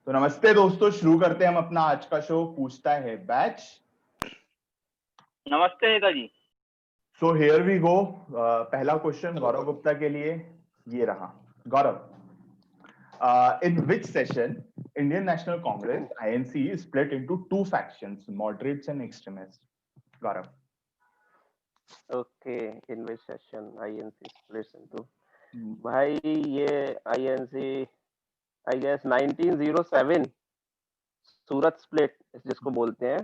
तो नमस्ते दोस्तों, शुरू करते हैं हम अपना आज का शो पूछता है बैच। नमस्ते नेताजी। So here we go. पहला क्वेश्चन गौरव गुप्ता के लिए ये रहा। गौरव, in which session Indian National Congress (INC) is split into two factions, moderates and extremists? Gaurav. Okay, in which session INC splits into? भाई ये INC I guess 1907 Surat split जिसको बोलते हैं,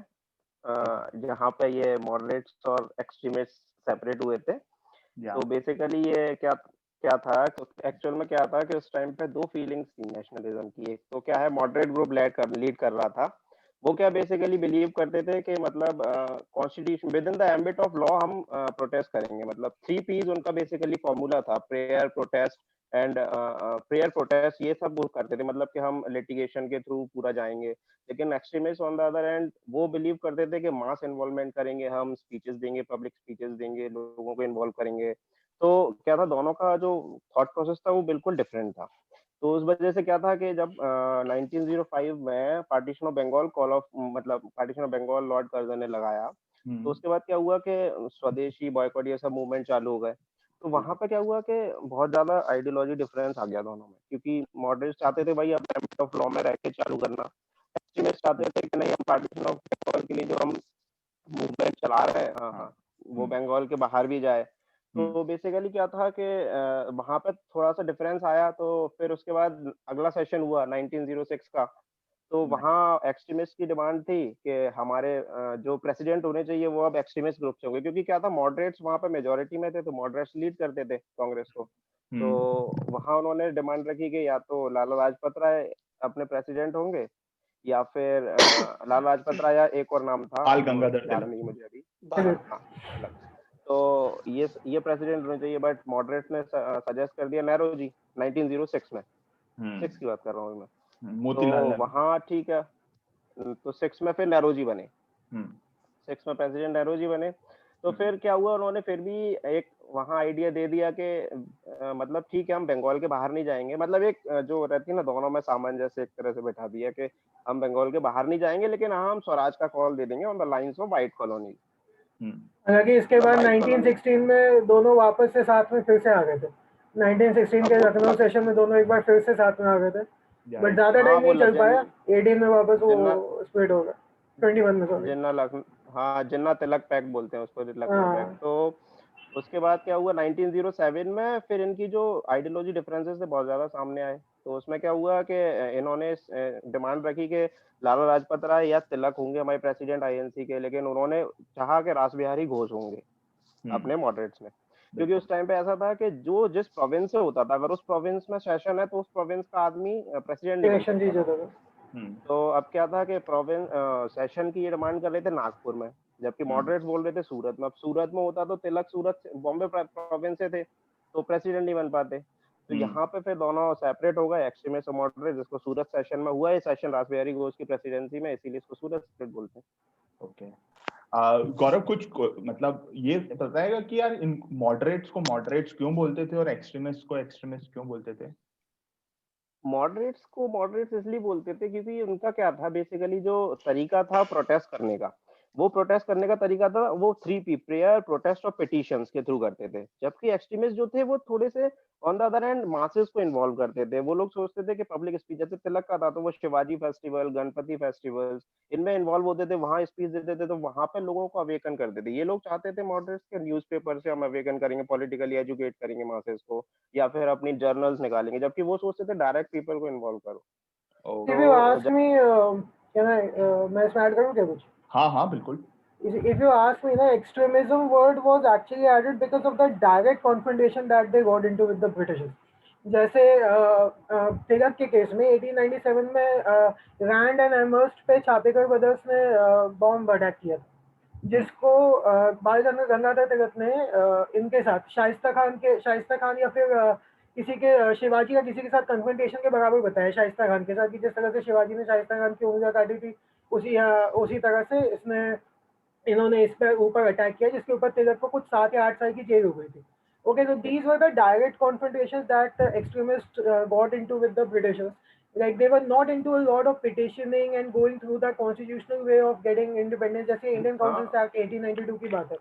जहाँ पे ये मॉडरेट्स और एक्सट्रीमिस्ट सेपरेट हुए थे। तो बेसिकली ये क्या था, एक्चुअल में क्या था कि उस टाइम पे दो फीलिंग्स थी नेशनलिज्म की। एक तो क्या है, मॉडरेट ग्रुप लीड कर रहा था। वो क्या बेसिकली बिलीव करते थे कि मतलब constitution with in the ambit of law हम प्रोटेस्ट करेंगे। मतलब 3 P's उनका बेसिकली फॉर्मूला था, prayer, protest and prayer, protest, ये सब वो करते थे। मतलब कि हम लिटिगेशन के थ्रू पूरा जाएंगे। लेकिन extremist on the other and वो बिलीव करते थे कि मास इन्वॉल्वमेंट करेंगे, हम स्पीचेस देंगे, पब्लिक स्पीचेस देंगे, लोगों को इन्वॉल्व करेंगे। तो क्या था, दोनों का जो थॉट प्रोसेस था वो बिल्कुल डिफरेंट था। तो उस वजह से क्या था कि जब 1905 में partition of Bengal partition of Bengal lord Curzon ने लगाया, तो उसके बाद क्या हुआ कि स्वदेशी बॉयकॉट ये सब मूवमेंट चालू हो गए। तो वहां पे क्या हुआ कि बहुत ज्यादा आइडियोलॉजी डिफरेंस आ गया दोनों में, क्योंकि मॉडरेट्स चाहते थे भाई अब एम्बिट ऑफ लॉ में रह के चालू करना। एक्सट्रीमिस्ट चाहते थे कि नहीं, हम पार्टीशन ऑफ बंगाल के लिए जो हम मूवमेंट चला रहे हैं वो बंगाल के बाहर भी जाए। तो बेसिकली क्या था कि वहां पे थोड़ा सा डिफरेंस आया। तो फिर उसके बाद अगला सेशन हुआ 1906 का। तो वहाँ एक्सट्रीमिस्ट की डिमांड थी कि हमारे जो प्रेसिडेंट होने चाहिए वो अब एक्सट्रीमिस्ट ग्रुप से होंगे, क्योंकि क्या था, मॉडरेट्स वहाँ पे मेजोरिटी में थे, तो मॉडरेट्स लीड करते थे कांग्रेस को। तो वहाँ उन्होंने डिमांड रखी कि या तो लाला लाजपत राय अपने प्रेसिडेंट होंगे, या फिर लाला लाजपत राय, या एक और नाम था, बाल गंगाधर याद नहीं मुझे अभी। तो ये प्रेसिडेंट होने चाहिए, बट मॉडरेट्स ने सजेस्ट कर दिया नेहरू जी 1906 में। 6 की बात कर रहा हूँ मैं। मोतीलाल तो वहाँ ठीक है, तो 6 में फिर नेहरू जी बने। 6 में प्रेसिडेंट नेहरू जी बने। तो फिर क्या हुआ, उन्होंने फिर भी एक वहाँ आइडिया दे दिया कि मतलब ठीक है, हम बंगाल के बाहर नहीं जाएंगे। मतलब एक जो रहती है ना, दोनों में सामंजस्य एक तरह से बैठा दिया कि हम बंगाल के बाहर नहीं जाएंगे, लेकिन हाँ हम स्वराज का कॉल दे देंगे on the lines of white colony. हालांकि इसके बाद 1916 में दोनों वापस से साथ में फिर से आ गए थे। 1916 के लखनऊ सेशन में दोनों एक बार फिर से साथ में आ गए थे, बट ज्यादा टाइम नहीं चल पाया। 18 में वापस वो स्प्लिट हो गया, 21 में सॉरी। जिन्ना तिलक पैक्ट बोलते हैं उसको, लखनऊ पैक्ट। तो उसके बाद क्या हुआ 1907 में, फिर इनकी जो आइडियोलॉजी डिफरेंसेस थे बहुत ज्यादा सामने आए। तो उसमें क्या हुआ कि इन्होंने डिमांड रखी कि लाला लाजपत राय या तिलक होंगे हमारे प्रेसिडेंट आईएनसी के, लेकिन उन्होंने चाहा कि रास बिहारी घोष होंगे अपने मॉडरेट्स में। क्योंकि उस टाइम पे ऐसा था कि जो जिस प्रोविंस से होता था, अगर उस प्रोविंस में सेशन है तो उस प्रोविंस का आदमी प्रेसिडेंट नहीं बन सकता था। तो अब क्या था कि प्रोविंस सेशन की ये डिमांड कर रहे थे नागपुर में, जबकि मॉडरेट्स बोल रहे थे सूरत में। अब सूरत में होता तो तिलक सूरत बॉम्बे प्रोविंस से थे, तो प्रेसिडेंट नहीं बन पाते। तो यहाँ पे फिर दोनों सेपरेट हो गए, एक्सट्रीमिस्ट और मॉडरेट, जिसको सूरत सेशन में हुआ। ये सेशन रास बिहारी घोष की प्रेसिडेंसी में, इसीलिए इसको सूरत स्प्लिट बोलते हैं। ओके, गौरव कुछ मतलब ये बताएगा कि यार इन मॉडरेट्स को मॉडरेट्स क्यों बोलते थे और एक्सट्रीमिस्ट को एक्सट्रीमिस्ट क्यों बोलते थे? मॉडरेट्स को मॉडरेट्स इसलिए बोलते थे क्योंकि उनका क्या था, बेसिकली जो तरीका था प्रोटेस्ट करने का, वो प्रोटेस्ट करने का तरीका था वो 3P, प्रेयर, प्रोटेस्ट और पिटीशंस के थ्रू करते थे। जबकि एक्सट्रीमिस्ट जो थे वो थोड़े से on the other hand masses को इन्वॉल्व करते थे। वो लोग सोचते थे कि पब्लिक स्पीच, जैसे तिलक का था तो वो शिवाजी फेस्टिवल, गणपति फेस्टिवल्स, इनमें इन्वॉल्व होते थे, वहां स्पीच देते थे, तो वहां पे लोगों को अवेकन करते थे। ये लोग चाहते थे मॉडरेट्स के न्यूज़पेपर से हम अवेकन करेंगे, पॉलिटिकली एजुकेट करेंगे मासेस को, या फिर अपनी जर्नल्स निकालेंगे, जबकि वो सोचते थे डायरेक्ट पीपल को इन्वॉल्व करो। If you ask me, can I मैं इसमें ऐड करूं क्या कुछ? हाँ बिल्कुल। If you ask me, the extremism word was actually added because of the direct confrontation that they got into with the Britishers. जैसे तिलक के केस में 1897 में रैंड एंड एमर्स्ट पे छापेकर ब्रदर्स ने बॉम्ब अटैक किया था, जिसको बाल गंगाधर तिलक ने इनके साथ शाइस्ता खान या फिर किसी के शिवाजी का किसी के साथ कन्फ्रंटेशन के बराबर बताया। शाइस्ता खान के साथ कि जिस तरह से शिवाजी ने शाइस्ता खान की उंगलियां काटी थी, उसी तरह से इन्होंने इस पर ऊपर अटैक किया, जिसके ऊपर तिलक को कुछ 7 या 8 साल की जेल हो गई थी। Okay, so these were the direct confrontations that extremists got into with the Britishers. like they were not into a lot of petitioning and going through the constitutional way of getting independence. जैसे Indian council act 1892 की बात है,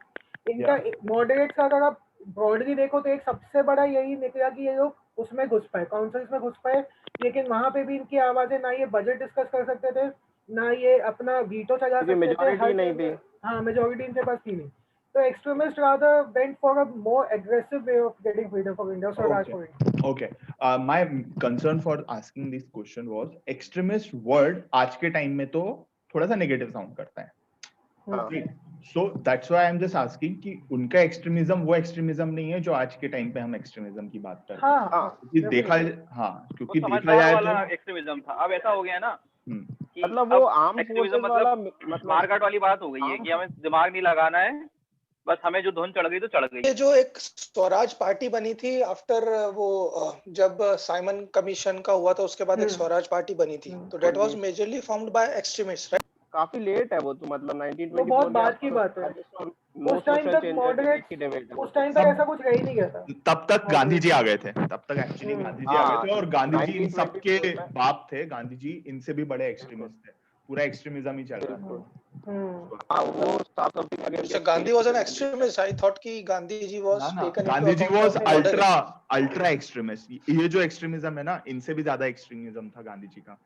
इनका moderates का अगर आप broadly देखो तो एक सबसे बड़ा यही निकला कि ये लोग उसमें घुस पाए, काउंसिल्स में घुस पाए, लेकिन वहां पे भी इनकी आवाजें ना ये बजट डिस्कस कर सकते थे, ना ये अपना वीटो चला सकते थे, मेजोरिटी नहीं थी। हाँ, मेजोरिटी इनके पास थी नहीं, तो extremists rather went for a more aggressive way of getting freedom for India, Swaraj for India. Okay. My concern for asking this question was extremist word आज के टाइम में तो थोड़ा सा नेगेटिव साउंड करता है, so that's why I'm just asking कि उनका एक्सट्रीमिज्म वो एक्सट्रीमिज्म नहीं है जो आज के टाइम पे हम एक्सट्रीमिज्म की बात कर रहे हैं। क्योंकि देखा जाए तो एक्सट्रीमिज्म था, अब ऐसा हो गया ना कि मतलब वो आम एक्सट्रीमिज्म मतलब मारकाट वाली बात हो गई है कि हमें दिमाग नहीं लगाना है, बस हमें जो धुन चढ़ गई तो चढ़ गई। ये जो एक स्वराज पार्टी बनी थी आफ्टर वो जब साइमन कमीशन का हुआ था उसके बाद एक स्वराज पार्टी बनी थी, तो that was majorly formed by extremist, right? काफी लेट है वो तो, मतलब 1924 वो बहुत बाद की बात है, उस टाइम तक मॉडरेट, उस टाइम तक ऐसा कुछ रह ही नहीं गया था। तब तक गांधी जी आ गए थे, तब तक एक्चुअली गांधी जी आ गए थे, और गांधी जी इन सबके बाप थे, गांधी जी इनसे भी बड़े एक्सट्रीमिस्ट थे, पूरा एक्सट्रीमिज्म ही चल रहा था। वो साउथ अफ्रीका के So Gandhi was an extremist. I thought कि Gandhi ji was taken into Gandhi ji account was of ultra extremist. ये जो एक्सट्रीमिज्म है ना, इनसे भी ज्यादा एक्सट्रीमिज्म था गांधी जी का।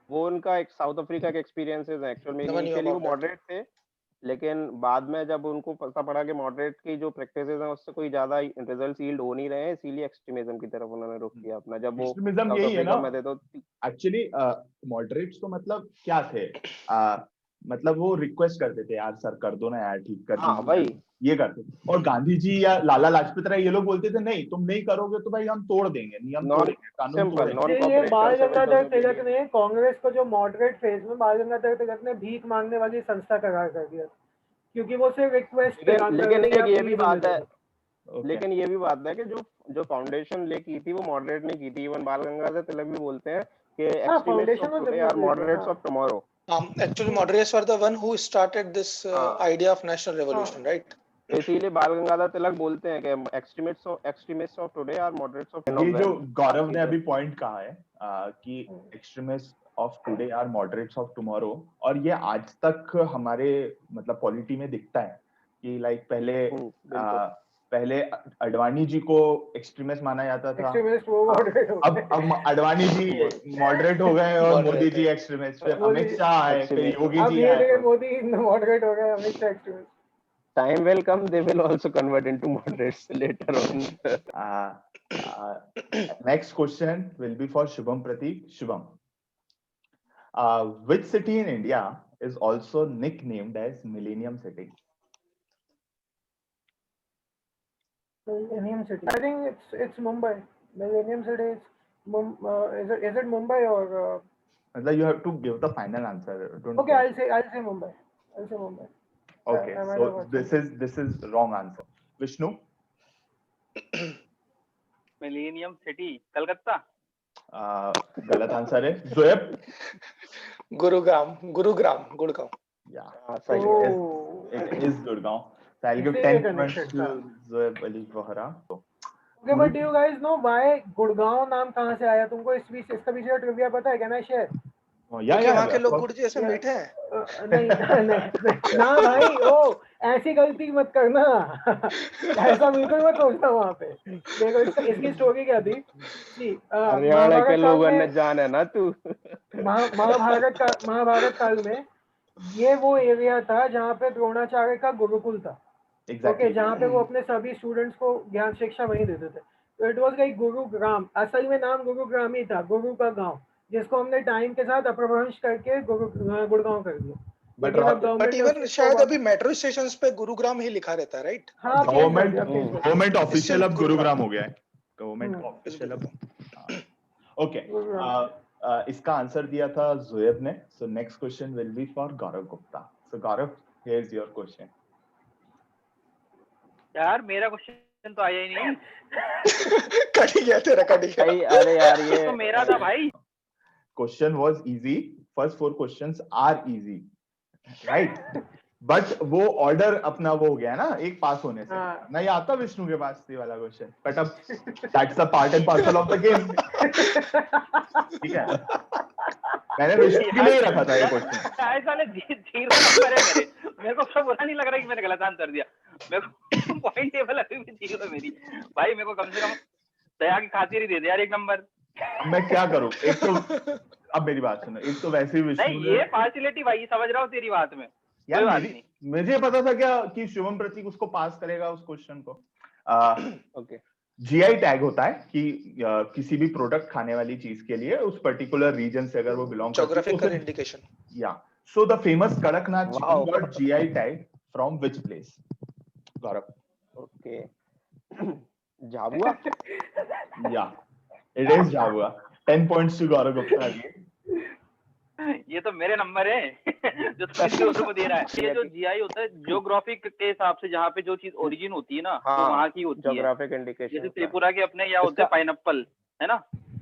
वो उनका एक साउथ अफ्रीका के एक्सपीरियंसेस है एक्चुअल में। इनिशियली वो मॉडरेट थे, लेकिन बाद में जब उनको पता पड़ा कि मॉडरेट की जो प्रैक्टिसेस हैं उससे कोई ज्यादा रिजल्ट्स यील्ड हो नहीं रहे हैं, इसीलिए एक्सट्रीमिज्म की तरफ उन्होंने रुख किया अपना। जब वो एक्सट्रीमिज्म यही है ना, तो एक्चुअली मॉडरेट्स तो मतलब क्या थे, मतलब वो रिक्वेस्ट करते थे, यार सर कर दो ना यार, ठीक कर दो, भाई ये करते। और गांधी जी या लाला लाजपत राय ये लोग बोलते थे नहीं, तुम नहीं करोगे तो भाई हम तोड़ देंगे, नियम तोड़ेंगे, कानून तोड़ेंगे। ये बाल गंगाधर तिलक ने कांग्रेस को जो मॉडरेट फेज में बाल गंगाधर तिलक ने भीख मांगने वाली संस्था करार कर दिया, क्योंकि वो सिर्फ रिक्वेस्ट पे काम कर रहे थे। लेकिन ये भी बात है, लेकिन ये भी बात है कि जो फाउंडेशन ले की थी वो मॉडरेट ने की थी। इवन बाल गंगाधर तिलक भी बोलते हैं कि extremists of today are moderates of tomorrow. Actually, moderates were the one who started this idea of national revolution, right? इसीलिए बाल गंगाधर तिलक बोलते हैं कि extremists of today are moderates of tomorrow. ये जो गौरव ने अभी पॉइंट कहा है कि extremist of today are moderates of tomorrow, और ये आज तक हमारे मतलब पॉलिटी में दिखता है कि लाइक पहले अडवाणी जी को एक्सट्रीमिस्ट माना जाता था, अब अडवाणी जी मॉडरेट हो गए और मोदी जी एक्सट्रीमिस्ट, फिर अमित शाह आए, फिर योगी जी आए, मोदी मॉडरेट हो गए, Amit Shah extremist. Time will come, they will also convert into moderates later on. Next question will be for Shubham Prateek. Shubham, which city in India is also nicknamed as Millennium City? Millennium City. I think it's Mumbai. Millennium City is is it Mumbai or? You have to give the final answer. Okay, I'll say Mumbai. I'll say Mumbai. Okay, so this is wrong answer. Vishnu? Millennium City, Calcutta. गलत answer है। Zoeb? Gurugram. Yeah, it is Gurgaon. So I'll give 10 points to Zoeb Ali Bohra. Okay, but do you guys know why Gurgaon नाम कहाँ से आया? तुमको इसका पीछे trivia पता है क्या ना शेयर? वहाँ के लोग गुड़ जैसे मीठे हैं। नहीं ना भाई, ओ ऐसी गलती मत करना, ऐसा बिल्कुल मत सोचना। वहाँ पे देखो इसकी स्टोरी क्या थी कि हरियाणा के लोगों ने जाना ना तू। महाभारत काल में ये वो एरिया था जहाँ पे द्रोणाचार्य का गुरुकुल था। ओके, जहाँ पे वो अपने सभी स्टूडेंट्स को ज्ञान शिक्षा वहीं देते थे। तो इट वाज लाइक गुरुग्राम, असल में नाम गुरुग्राम ही था, गुरु का गांव, जिसको हमने टाइम के साथ अपभ्रंश करके गुड़गांव कर दिया। बट इवन शायद अभी मेट्रो स्टेशंस पे गुरुग्राम ही लिखा रहता है, राइट? हाँ, गवर्नमेंट ऑफिशियल अब गुरुग्राम हो गया है, गवर्नमेंट ऑफिशियल अब। ओके, इसका आंसर दिया था जोएब ने। So next question will be for Gaurav Gupta. So Gaurav, here is your question. यार मेरा क्वेश्चन तो आया ही नहीं। कट गया तेरा, कट गया। अरे यार ये तो मेरा था भाई। Question was easy. First 4 questions are easy, right? But वो ऑर्डर अपना वो हो गया ना एक पास होने से। हाँ। नहीं आता विष्णु के पास ये वाला क्वेश्चन, बट अब that's the part and parcel of the game. ठीक है, मैंने विष्णु के लिए ही रखा था ये क्वेश्चन। साले 0 नंबर है मेरे, मेरे को सब बुरा नहीं लग रहा कि मैंने गलत आंसर दिया। मेरे को पॉइंट टेबल अभी भी 0 है मेरी। भाई मेरे को कम से कम दया की खातिर ही दे दे यार 1 नंबर। अब मैं क्या करूं? एक तो अब मेरी बात सुनो, एक तो वैसे ही विष्णु नहीं ये पार्शियलिटी भाई, समझ रहा हूँ तेरी बात में, कोई बात नहीं। मुझे पता था क्या कि शुभम प्रतीक उसको पास करेगा उस क्वेश्चन को। ओके, जीआई टैग होता है कि किसी भी प्रोडक्ट खाने वाली चीज के लिए उस पर्टिकुलर रीजन से अगर वो बिलोंग करती है, Geographical indication. Yeah so the famous Kadaknath Wow. Chicken got GI tag from which place? Gaurav. Okay, Jhabua. Yeah it is Jhabua. 10 points to Gaurav Gupta. ये तो मेरे नंबर है जो तो किसी और को दे रहा है। ये जो जीआई होता है ज्योग्राफिक के हिसाब से, जहाँ पे जो चीज ओरिजिन होती है ना, हाँ, तो वहाँ की होती है। Geographic indication. जैसे त्रिपुरा के अपने यहाँ होते हैं पाइनएप्पल, है ना,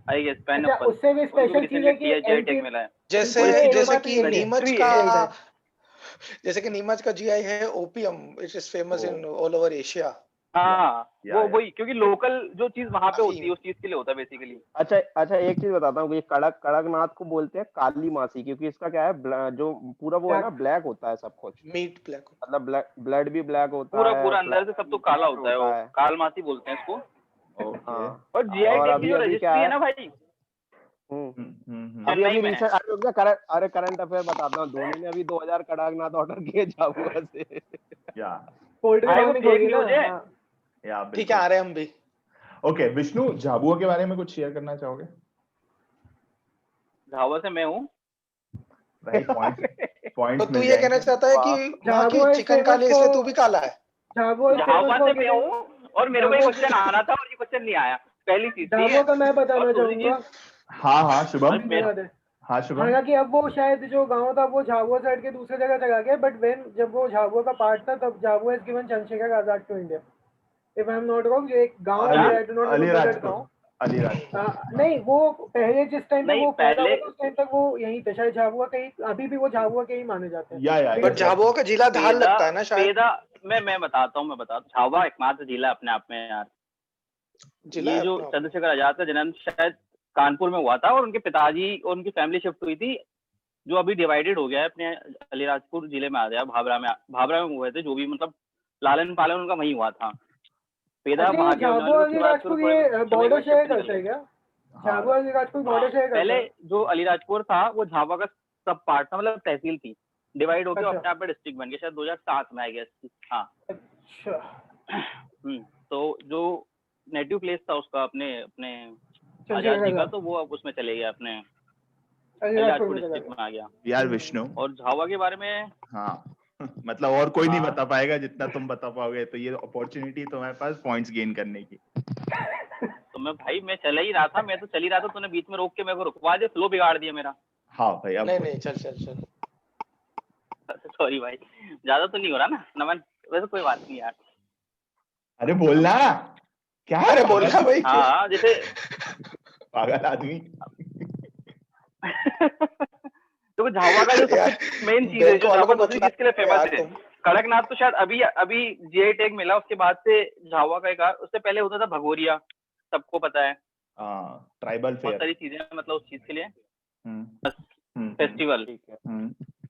आई गेस पाइनएप्पल। उससे भी स्पेशल चीज है कि जीआई टैग मिला है। जैसे कि हिस्ट्री नीमच है का, इधर। जैसे कि नीमच का जीआई है opium, it is famous in all over Asia. हाँ या, वो या। वही, क्योंकि लोकल जो चीज वहाँ पे होती है अफीम। उस चीज के लिए होता है बेसिकली। अच्छा एक चीज बताता हूँ, ये कड़कनाथ को बोलते हैं काली मासी, क्योंकि इसका क्या है, जो पूरा वो है ना ब्लैक होता है सब कुछ, मीट ब्लैक। मतलब ब्लड भी ब्लैक होता पूरा है, पूरा अंदर से सब तो काला होता है, वो काल मासी बोलते हैं इसको। ओके। और जीआई और टैग अभी की जो अभी क्या रजिस्ट्री है है ना भाई, अभी चेन्नई में रिसेंट, अरे करंट अफेयर बताता हूँ, धोनी ने अभी 2000 कड़कनाथ ऑर्डर किए झाबुआ से। या पोल्ट्री भाई वो फार्मिंग फेक होगी ना। न्यूज है। हाँ। या ठीक है, आ रहे हैं हम भी। ओके विष्णु, झाबुआ के बारे में कुछ शेयर करना चाहोगे? झाबुआ से मैं हूँ भाई पॉइंट्स तो तू ये कहना चाहता है कि वहाँ झाबुआ की is चिकन famous काली इसलिए for- तू भी काला है? झाबुआ झाबुआ से मैं हूँ, और मेरे को ये क्वेश्चन आना था और ये क्वेश्चन नहीं आया, पहली चीज। झाबुआ का मैं बताना और दूसरी चाहूंगा। हाँ शुभम। मेरा- हाँ शुभम। हालांकि अब वो शायद जो गांव था वो झाबुआ साइड के दूसरे जगह चला गया, बट वेन जब वो झाबुआ का पार्ट था तब Jhabua is given Chandrashekhar Azad to India, if I am not wrong. ये एक गांव है, I do not remember that गांव। नहीं, वो पहले जिस टाइम पे नहीं, वो पैदा पहले- हुआ था उस टाइम तक वो यहीं पे, शायद झाबुआ के ही, अभी भी वो झाबुआ के ही माने जाते हैं। या बट झाबुआ का जिला धार लगता है ना शायद। मैं बताता हूँ झाबुआ एकमात्र जिला अपने आप में यार। ये जो चंद्रशेखर आजाद का जन्म शायद कानपुर में हुआ था, और उनके पिताजी और उनकी फैमिली शिफ्ट हुई थी, जो अभी डिवाइडेड हो गया है, अपने अलीराजपुर जिले में आ गया, भाभरा में हुए थे, जो भी मतलब लालन पालन उनका वहीं हुआ था। पैदा वहाँ के अलीराजपुर ये बॉर्डर शेयर करते हैं क्या? झाबुआ अलीराजपुर बॉर्डर शेयर करते हैं। पहले जो अलीराजपुर था वो झाबुआ का सब पार्ट था, मतलब तहसील थी, डिवाइड होकर अपने आप में डिस्ट्रिक्ट बन गया शायद 2007 में, आई गेस। हाँ अच्छा। तो जो नेटिव प्लेस था उसका अपने आजादी का, तो वो अब उसमें चले गया, अपने अलीराजपुर डिस्ट्रिक्ट में आ गया यार विष्णु। और झाबुआ के बारे में हाँ मतलब और कोई नहीं बता पाएगा जितना तुम बता पाओगे, तो ये अपॉर्चुनिटी तुम्हारे पास पॉइंट्स गेन करने की। तो मैं चल ही रहा था, तूने बीच में रोक के मेरे को रुकवा दिया, फ्लो बिगाड़ दिया मेरा। हाँ भाई अब नहीं चल। सॉरी भाई, ज्यादा तो नहीं हो रहा ना नमन? वैसे कोई बात नहीं यार। अरे बोलना क्या? अरे बोलना भाई। हाँ जैसे पागल आदमी। तो झाबुआ का जो सबसे मेन चीज है, जो झाबुआ दूसरी चीज के लिए फेमस है, कड़कनाथ तो शायद अभी जीआई टैग मिला, उसके बाद से झाबुआ का उससे पहले होता था भगोरिया, सबको पता है। ट्राइबल फेयर, बहुत सारी चीजें मतलब उस चीज के लिए फेस्टिवल।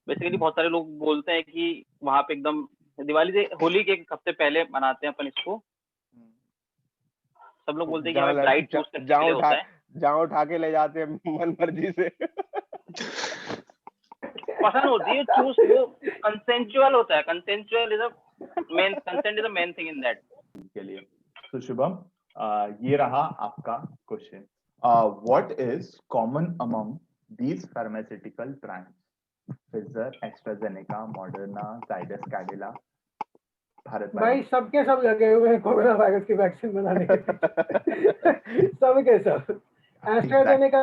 बेसिकली बहुत सारे लोग बोलते हैं कि वहाँ पे एकदम दिवाली से होली के एक हफ्ते पहले मनाते हैं अपन इसको। सब लोग बोलते हैं कि हमें ब्राइट चूज करने के लिए होता है, जहाँ उठा के ले जाते हैं मन मर्जी से। पसंद होती है चूज, वो कंसेंचुअल होता है, consensual is a main, consent is a main thing in that के लिए। तो शुभम, ये रहा आपका question. What is common among these pharmaceutical brands? Pfizer, AstraZeneca, Moderna, Zydus Cadila, Bharat भाई सबके सब लगे हुए हैं कोरोना वायरस की वैक्सीन बनाने के। सबके सब। एस्ट्राजेनेका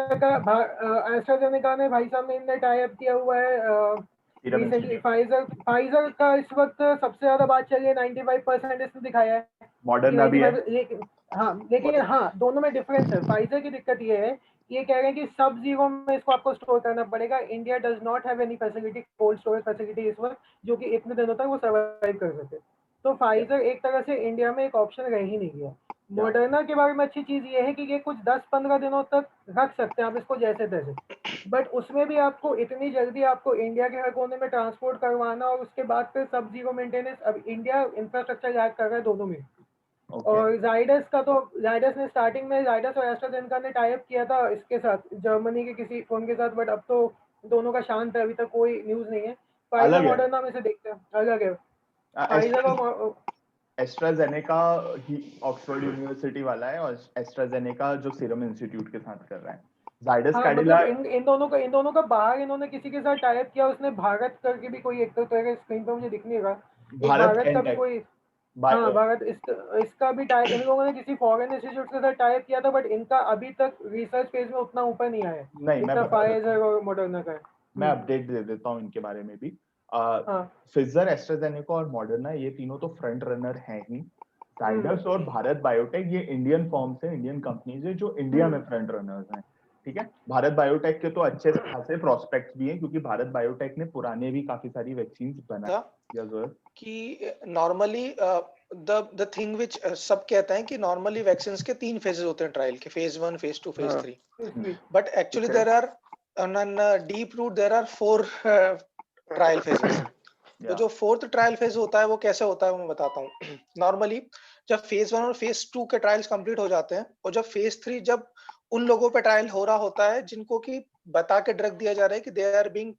ने भाई साहब ने इनने टाई अप किया हुआ है रिसेंटली। फाइजर का इस वक्त सबसे ज्यादा बात चल रही है, 95% इसने दिखाया है। मॉडर्ना भी है। लेकिन हाँ दोनों में डिफरेंस है। फाइजर की दिक्कत ये है ये कह रहे हैं कि सब जीरो में इसको आपको स्टोर करना पड़ेगा। India does not have any facility, cold storage facility इस वक्त जो कि इतने दिनों तक वो सर्वाइव कर सके। तो फाइजर एक तरह से इंडिया में एक ऑप्शन रह ही नहीं गया। मॉडर्ना के बारे में अच्छी चीज ये है कि ये कुछ 10-15 दिनों तक रख सकते हैं आप इसको जैसे तैसे, बट उसमें भी आपको इतनी जल्दी आपको इंडिया के हर कोने में ट्रांसपोर्ट करवाना और उसके बाद फिर सब जीरो मेंटेनेंस, अब इंडिया इंफ्रास्ट्रक्चर लैग कर रहा है दोनों में। और जाइडस का तो जाइडस ने स्टार्टिंग में जाइडस और एस्ट्राजेनेका ने टाई अप किया था इसके साथ, जर्मनी के किसी फर्म के साथ, बट अब तो दोनों का शांत है, अभी तक कोई न्यूज नहीं है। फाइजर मॉडर्ना में से देखते हैं, अलग है। फाइजर और एस्ट्राजेनेका ही ऑक्सफोर्ड यूनिवर्सिटी वाला है और एस्ट्राजेनेका जो सीरम इंस्टीट्यूट के साथ कर रहा है। जाइडस कैडिला इन दोनों का बाहर इन्होंने किसी के साथ टाई अप किया, उसने भारत करके भी कोई एक तो स्क्रीन पे मुझे दिख नहीं रहा, भारत का भी कोई, हाँ भारत, इसका भी टाई इन लोगों ने किसी फॉरेन इंस्टीट्यूट के साथ टाई अप किया था, बट इनका अभी तक रिसर्च फेज में उतना ऊपर नहीं आया है जितना फाइजर और मॉडर्ना का है। मैं अपडेट दे देता हूँ इनके बारे में भी। फाइजर, एस्ट्राजेनेका और मॉडर्ना ये तीनों तो फ्रंट रनर हैं ही। जाइडस और भारत बायोटेक ये इंडियन फर्म्स हैं, इंडियन कंपनीज है जो इंडिया में फ्रंट रनर्स हैं। ठीक है, भारत बायोटेक के तो अच्छे खासे प्रोस्पेक्ट्स भी हैं क्योंकि भारत बायोटेक ने पुराने भी काफी सारी वैक्सीन बनाई कि नॉर्मली द थिंग विच सब कहते हैं कि नॉर्मली वैक्सीन्स के 3 फेजेस होते हैं ट्रायल के, phase 1, phase 2, phase 3, but actually there are on deep root there are 4 trial phases. तो जो 4th ट्रायल फेज होता है वो कैसे होता है वो मैं बताता हूँ। नॉर्मली जब फेज 1 और फेज 2 के ट्रायल्स कंप्लीट हो जाते हैं और जब फेज 3 जब उन लोगों पे ट्रायल हो रहा होता है जिनको कि बता के ड्रग दिया जा रहा है कि they are being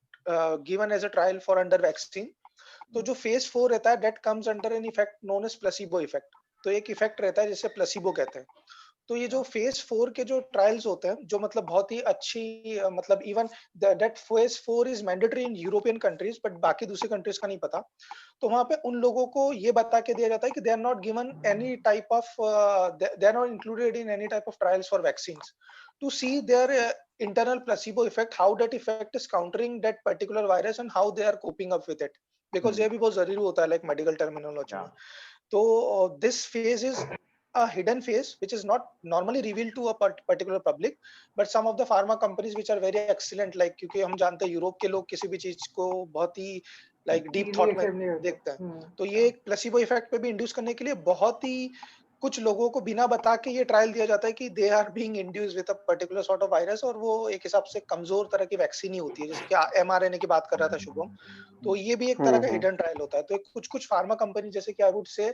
given as a trial for under vaccine, तो जो फेज 4 रहता है that comes under an effect known as placebo effect. तो एक इफेक्ट रहता है जिसे प्लेसिबो कहते हैं। तो ये जो फेज 4 के जो ट्रायल्स होते हैं जो मतलब बहुत ही अच्छी मतलब even that phase 4 is mandatory in European countries, but बाकी दूसरी कंट्रीज का नहीं पता। तो वहां पे उन लोगों को ये बता के दिया जाता है कि they are not given any type of they are not included in any type of trials for vaccines to see their internal placebo effect, how that effect is countering that particular virus and how they are coping up with it, because ये भी बहुत जरूरी होता है like medical terminology में। तो this phase is a hidden phase which is not normally revealed to a particular public, but some of the pharma companies which are very excellent, like क्योंकि हम जानते हैं यूरोप के लोग किसी भी चीज को बहुत ही लाइक डीप थॉट में देखते हैं, तो ये एक प्लेसिबो इफेक्ट पे भी इंड्यूस करने के लिए बहुत ही कुछ लोगों को बिना बता के ये ट्रायल दिया जाता है कि they are being induced with a particular sort of virus, और वो एक हिसाब से कमजोर तरह की वैक्सीन ही होती है, जैसे कि एमआरएनए की बात कर रहा था शुभम। तो ये भी एक तरह का हिडन ट्रायल होता है। तो कुछ फार्मा कंपनी जैसे कि आई वुड से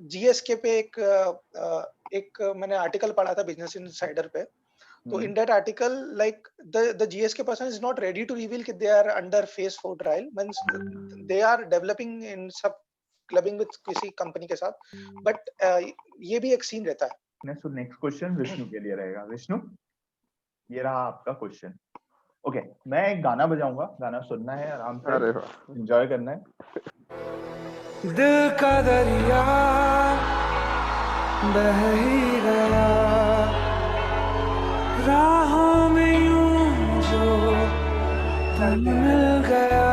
जीएसके पे एक मैंने आर्टिकल पढ़ा था बिजनेस इनसाइडर पे, तो in that article like the GSK person is not ready to reveal कि they are under phase 4 trial, means they are developing in सब क्लबिंग विद किसी कंपनी के साथ, बट ये भी एक सीन रहता है। सो नेक्स्ट क्वेश्चन विष्णु के लिए रहेगा। विष्णु, ये रहा आपका क्वेश्चन। ओके, मैं एक गाना बजाऊंगा, गाना सुनना है, आराम से एंजॉय करना है। दिल का दरिया बह ही गया, राहों में यूं जो मिल गया,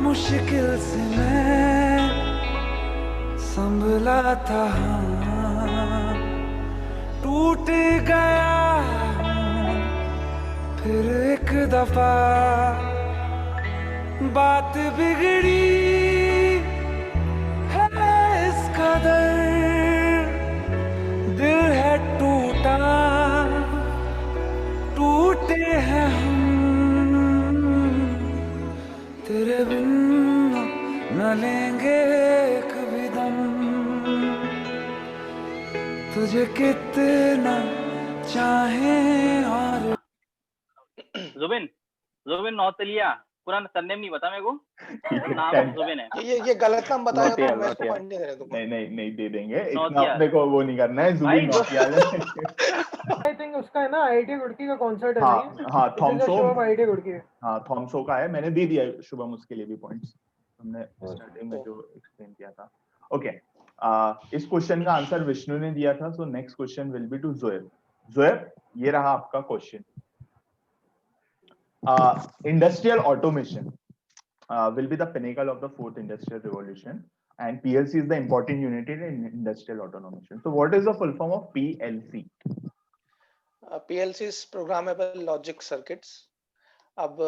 मुश्किल से मैं संभला था, टूट गया फिर एक दफा, बात बिगड़ी है इस कदर, दिल है टूटा, टूटे हैं हम, तेरे बिन न लेंगे एक भी दम, तुझे कितना चाहें। और जुबिन नौतलिया, पूरा सरनेम नहीं पता मेरे को, नाम जुबिन है। ये गलत नाम बताया तो मैं इसको पॉइंट नहीं दे रहा। नहीं दे देंगे, इतना अपने को वो नहीं करना है। जुबिन नौटियाल आई थिंक उसका है ना आईआईटी रुड़की का कॉन्सर्ट है। हां थॉमसो, आईआईटी रुड़की, हां थॉमसो का है, मैंने दे दिया शुभम उसके लिए भी पॉइंट्स, हमने स्टार्टिंग में जो एक्सप्लेन किया था। ओके, इस क्वेश्चन का आंसर विष्णु ने दिया था, so next question will be to Zoeb. Zoeb, ये रहा आपका question. Industrial automation will be the pinnacle of the 4th industrial revolution, and PLC is the important unit in industrial automation. So what is the full form of PLC? PLCs programmable logic circuits. अब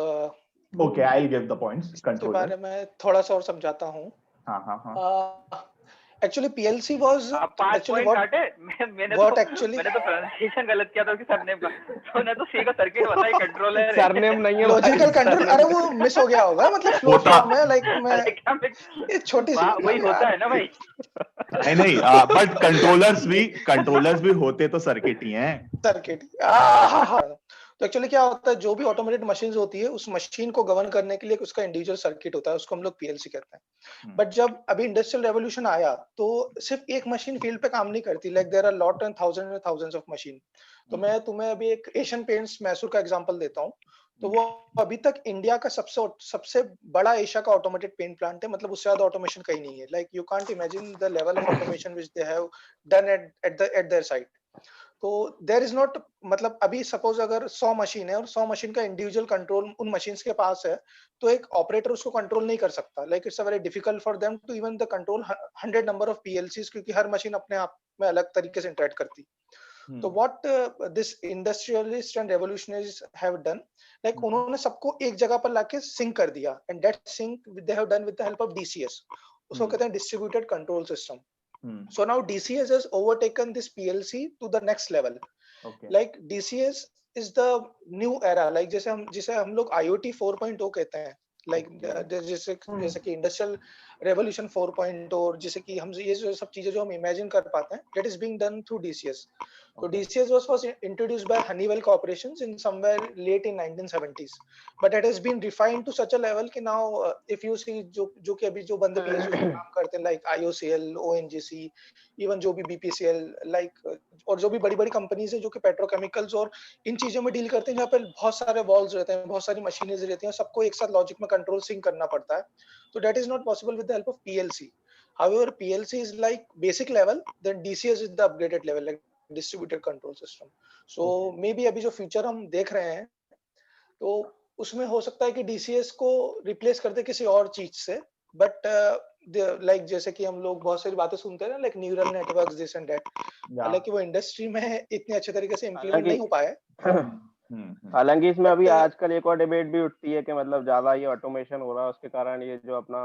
Okay, I'll give the points. इसके Controller. बारे में थोड़ा सा और समझाता हूँ. हाँ. Actually PLC was actually what मैंने तो pronunciation गलत किया था उसकी सरनेम का. तो ने तो सी का सर्किट बताई कंट्रोलर है. सरनेम नहीं है. Logical control. अरे वो मिस हो गया होगा मतलब फ्लो फॉर्म में लाइक मैं ये छोटी सी वही होता है ना भाई. नहीं बट कंट्रोलर्स भी होते तो सर्किट ही हैं. सर्किट. तो एक्चुअली क्या होता है, जो भी ऑटोमेटेड मशीन्स होती है उस मशीन को गवर्न करने के लिए उसका इंडिविजुअल सर्किट होता है, उसको हम लोग पीएलसी कहते हैं. बट जब अभी इंडस्ट्रियल रेवोल्यूशन आया तो सिर्फ एक मशीन फील्ड पे काम नहीं करती. Like there are lot and thousands of machine. तो मैं तुम्हें अभी एक एशियन पेंट्स मैसूर का एग्जांपल देता हूँ. तो वो अभी तक इंडिया का सबसे बड़ा एशिया का ऑटोमेटेड पेंट प्लांट है. मतलब उससे ज्यादा ऑटोमेशन कहीं नहीं है. Like you can't imagine the level of automation which they have done at there site. तो देयर इज नॉट, मतलब अभी सपोज अगर 100 मशीन है और 100 मशीन का इंडिविजुअल कंट्रोल उन मशीन्स के पास है, तो एक ऑपरेटर उसको कंट्रोल नहीं कर सकता. Like it's a very difficult for them to even the control 100 number of PLCs, क्योंकि हर मशीन अपने आप में अलग तरीके से इंटरेक्ट करती. तो what this industrialist and revolutionaries have done, like उन्होंने सबको एक जगह पर लाके सिंक कर दिया. And that sync they have done with the help of DCS. उसको कहते हैं distributed control system. So now DCS has overtaken this PLC to the next level. Okay. Like DCS is the new era. Like जिसे हम लोग IoT 4.0 कहते हैं. Like जैसे कि इंडस्ट्रियल रेवोल्यूशन 4.0 और जैसे कि हम ये जो सब चीजें जो हम इमेजिन कर पाते हैं, that is being done through DCS. So DCS was first introduced by Honeywell Corporations in somewhere late in 1970s, but it has been refined to such a level कि now if you see जो कि अभी जो बंदे PLC पे काम करते हैं, like IOCL, ONGC, even जो भी BPCL, like और जो भी बड़ी-बड़ी कंपनीज हैं जो कि पेट्रोकेमिकल्स और इन चीजों में डील करते हैं, जहाँ पे बहुत सारे वॉल्व्स रहते हैं, बहुत सारी मशीनरीज रहती हैं, सबको एक साथ लॉजिक में कंट्रोल सिंक करना पड़ता है. तो that is not possible with the help of PLC. However, PLC is like basic level, then DCS is the upgraded level, like distributed control system. So maybe अभी जो फ्यूचर हम देख रहे हैं तो उसमें हो सकता है कि DCS को रिप्लेस कर दे किसी और चीज से. बट लाइक जैसे कि हम लोग बहुत सारी बातें सुनते हैं ना, like neural networks this and that, हालांकि वो इंडस्ट्री में इतने अच्छे तरीके से इम्प्लीमेंट नहीं हो पाए. हालांकि इसमें अभी आजकल एक और डिबेट भी उठती है कि मतलब ज्यादा ये ऑटोमेशन हो रहा है, उसके कारण ये जो अपना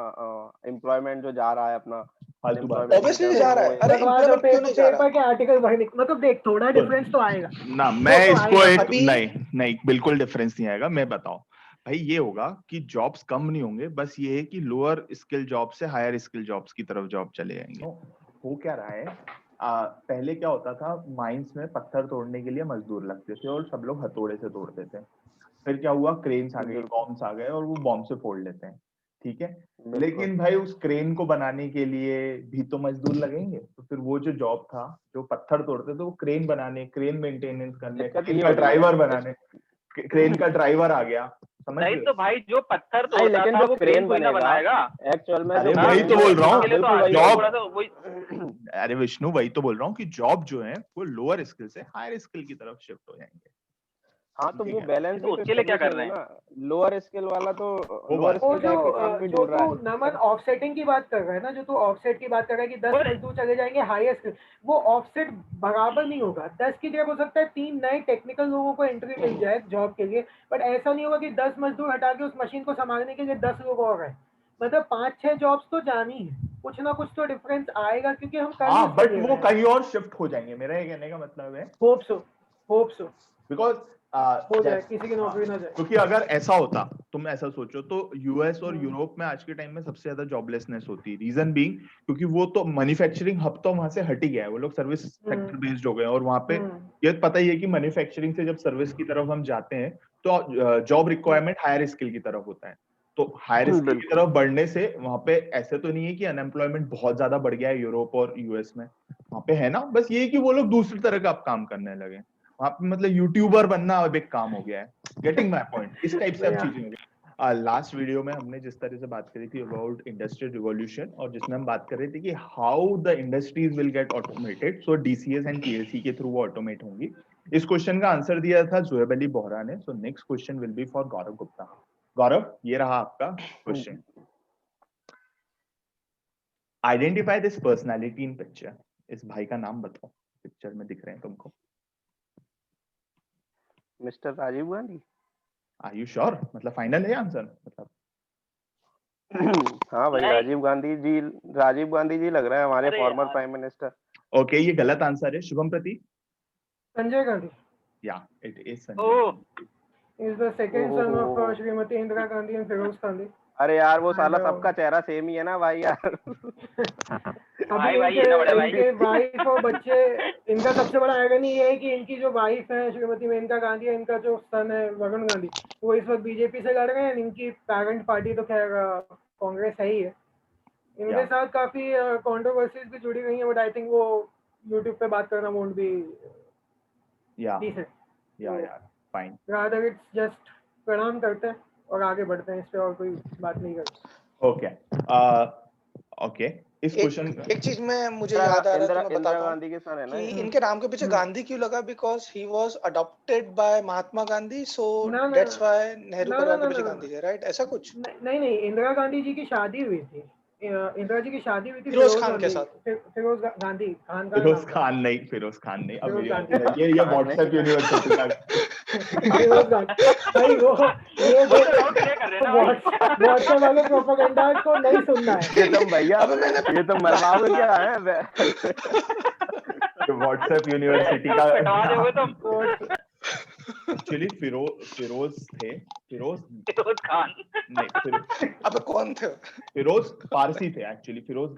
एम्प्लॉयमेंट जो जा रहा है अपना ऑब्वियसली जा रहा है. अरे एम्प्लॉयमेंट क्यों नहीं जा रहा? पेपर के आर्टिकल भरने, मतलब देख थोड़ा डिफरेंस तो आएगा ना. मैं इसको एक नहीं बिल्कुल डिफरेंस नहीं आएगा. मैं बताऊं भाई, ये होगा कि जॉब्स कम नहीं होंगे, बस ये है कि लोअर स्किल जॉब से हायर स्किल जॉब्स की तरफ जॉब चले जाएंगे. हो क्या रहा है, पहले क्या होता था, माइंस में पत्थर तोड़ने के लिए मजदूर लगते थे और सब लोग हथौड़े से तोड़ते थे. फिर क्या हुआ, क्रेन्स आ गए, बॉम्ब्स आ गए और वो बॉम्ब से फोड़ लेते हैं. ठीक है, लेकिन भाई उस क्रेन को बनाने के लिए भी तो मजदूर लगेंगे. तो फिर वो जो जॉब था, जो पत्थर तोड़ते थे, वो क्रेन बनाने, क्रेन मेंटेनेंस करने, क्रेन का ड्राइवर बनाने, क्रेन का ड्राइवर आ गया. नहीं तो भाई जो पत्थर तोड़ता था वो क्रेन बनाएगा एक्चुअल में. अरे वही तो बोल रहा हूँ जॉब. अरे विष्णु वही तो बोल रहा हूँ कि जॉब जो है वो लोअर स्किल से हायर स्किल की तरफ शिफ्ट हो जाएंगे. हाँ तो वो बैलेंस तो उसके लिए क्या कर रहे हैं? लोअर स्किल वाला तो लोअर स्किल जो तू नमन ऑफसेटिंग की बात कर रहा है ना, जो तू ऑफसेट की बात कर रहा है कि 10 मजदूर चले जाएंगे हायर स्किल, वो ऑफसेट बराबर नहीं होगा. 10 की जगह हो सकता है 3 नए टेक्निकल लोगों को एंट्री मिल जाए जॉब के लिए, बट ऐसा नहीं होगा कि 10 मजदूर हटा के उस मशीन को संभालने के लिए 10 लोग और हैं. मतलब 5-6 जॉब्स तो जानी है, कुछ ना कुछ तो डिफरेंस आएगा क्योंकि हम बट वो कहीं और शिफ्ट हो जाएंगे. मेरा ये कहने का मतलब है होप सो बिकॉज हो जाए किसी की नौकरी ना जाए. क्योंकि अगर ऐसा होता, तुम ऐसा सोचो तो यूएस और यूरोप में आज के टाइम में सबसे ज्यादा जॉबलेसनेस होती है. रीजन बीइंग क्योंकि वो तो मैन्युफैक्चरिंग हब तो वहां से हट ही गया है, वो लोग सर्विस सेक्टर बेस्ड हो गए और वहां पे ये पता ही है कि मैन्युफैक्चरिंग से जब सर्विस की तरफ हम जाते हैं तो जॉब रिक्वायरमेंट हायर स्किल की तरफ होता है. तो हायर स्किल की तरफ बढ़ने से वहां पे ऐसे तो नहीं है कि अनएम्प्लॉयमेंट बहुत ज्यादा बढ़ गया है यूरोप और यूएस में, वहां पे है ना. बस ये है कि वो लोग दूसरी तरह का काम करने लगे. वहां पे मतलब यूट्यूबर बनना अब एक काम हो गया है. Getting my point. इस टाइप से अब चीजें हो गई. लास्ट वीडियो में हमने जिस तरह से बात करी थी अबाउट इंडस्ट्रियल रिवॉल्यूशन, और जिसमें हम बात कर रहे थे कि how the industries will get automated, so DCS and PLC के थ्रू वो ऑटोमेट होंगी. इस क्वेश्चन का आंसर दिया था जुएब अली बोहरा ने. So next question will be for Gaurav Gupta. Gaurav, ये रहा आपका question. Identify this personality in picture. इस भाई का नाम बताओ, पिक्चर में दिख रहे हैं तुमको. Mister Rajiv Gandhi. Are you sure? मतलब फाइनल है आंसर? मतलब हाँ भाई, राजीव गांधी जी लग रहा है हमारे फॉर्मर प्राइम मिनिस्टर। ओके, ये गलत आंसर है। शुभम प्रतीक? संजय गांधी। या it is Sanjay. He is the second son of Shrimati Indira Gandhi and Feroze Gandhi. अरे यार वो साला सबका चेहरा सेम ही है ना भाई यार। अभी इनके वाइफ और बच्चे, इनका सबसे बड़ा आयरनी ये है कि इनकी जो वाइफ है श्रीमती मेनका गांधी है, इनका जो सन है वरुण गांधी, वो इस वक्त बीजेपी से लड़ रहे हैं। इनकी पेरेंट पार्टी तो खैर कांग्रेस है ही है। इनके साथ काफी कंट्रोवर्सीज भी जुड़ी हुई हैं, बट आई थिंक वो यूट्यूब पे बात करना won't be decent। Fine. Rather it's just प्रणाम करते हैं और आगे बढ़ते हैं, इस पे और कोई बात नहीं करते। ओके इस क्वेश्चन एक चीज में मुझे याद आ रहा है, मैं बता गांधी के सन है ना कि इनके नाम के पीछे गांधी क्यों लगा, because he was adopted by Mahatma Gandhi, so that's why Nehru परिवार के पीछे गांधी है, राइट? ऐसा कुछ नहीं, इंदिरा गांधी जी की शादी हुई थी, इंदिरा जी की शादी हुई थी फिरोज खान के साथ। फिरोज गांधी खान का फिरोज खान नहीं। अब ये व्हाट्सएप यूनिवर्सिटी का फिरोज गांधी भाई, वो ये व्हाट्सएप वाले प्रोपेगेंडा को नहीं सुनना है। ये तुम भैया, ये तो मरवाओगे क्या है? व्हाट्सएप यूनिवर्सिटी का एक्चुअली फिरोज खान नहीं, अब कौन थे? फिरोज पारसी थे एक्चुअली। फिरोज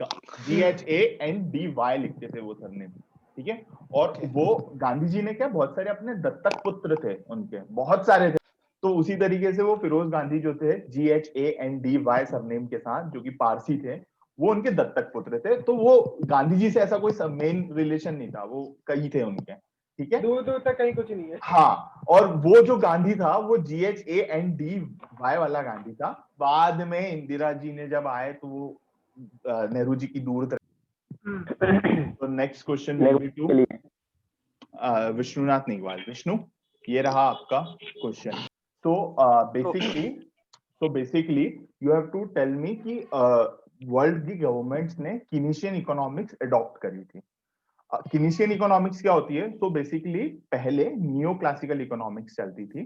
GHANDY लिखते थे वो सरनेम, ठीक है। और वो गांधी जी ने क्या बहुत सारे अपने दत्तक पुत्र थे, उनके बहुत सारे थे। तो उसी तरीके से वो फिरोज गांधी जो थे GHANDY सरनेम के साथ, जो कि पारसी थे, वो उनके दत्तक पुत्र थे। तो वो गांधी जी से ऐसा कोई मेन रिलेशन नहीं था, वो कई थे उनके, ठीक है। दूर तक कहीं कुछ नहीं है। हाँ, और वो जो गांधी था वो GHANDY वाला गांधी था। बाद में इंदिरा जी ने जब आए तो वो नेहरू जी की दूर। तो next question will be to Vishnunath Nigwal. Vishnu, ये रहा आपका क्वेश्चन। तो basically you have to tell me कि वर्ल्ड की गवर्नमेंट्स ने कीनेशियन इकोनॉमिक्स अडॉप्ट करी थी। कीनेशियन इकोनॉमिक्स क्या होती है? तो बेसिकली पहले नियो क्लासिकल इकोनॉमिक्स चलती थी,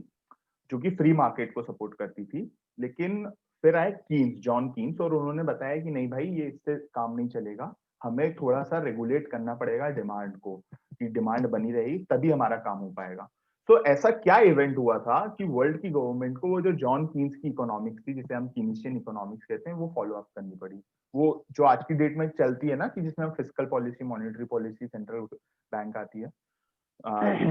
जो कि फ्री मार्केट को सपोर्ट करती थी। लेकिन फिर आए कीन्स, जॉन कीन्स, और उन्होंने बताया कि नहीं भाई, ये इससे काम नहीं चलेगा, हमें थोड़ा सा रेगुलेट करना पड़ेगा डिमांड को, कि डिमांड बनी रहेगी तभी हमारा काम हो पाएगा। तो ऐसा क्या इवेंट हुआ था कि वर्ल्ड की गवर्नमेंट को वो जो जॉन कीन्स की इकोनॉमिक्स थी, जिसे हम कीनेशियन इकोनॉमिक्स कहते हैं, वो फॉलो अप करनी पड़ी। वो जो आज की डेट में चलती है ना, कि जिसमें fiscal policy, monetary policy, central bank आती है,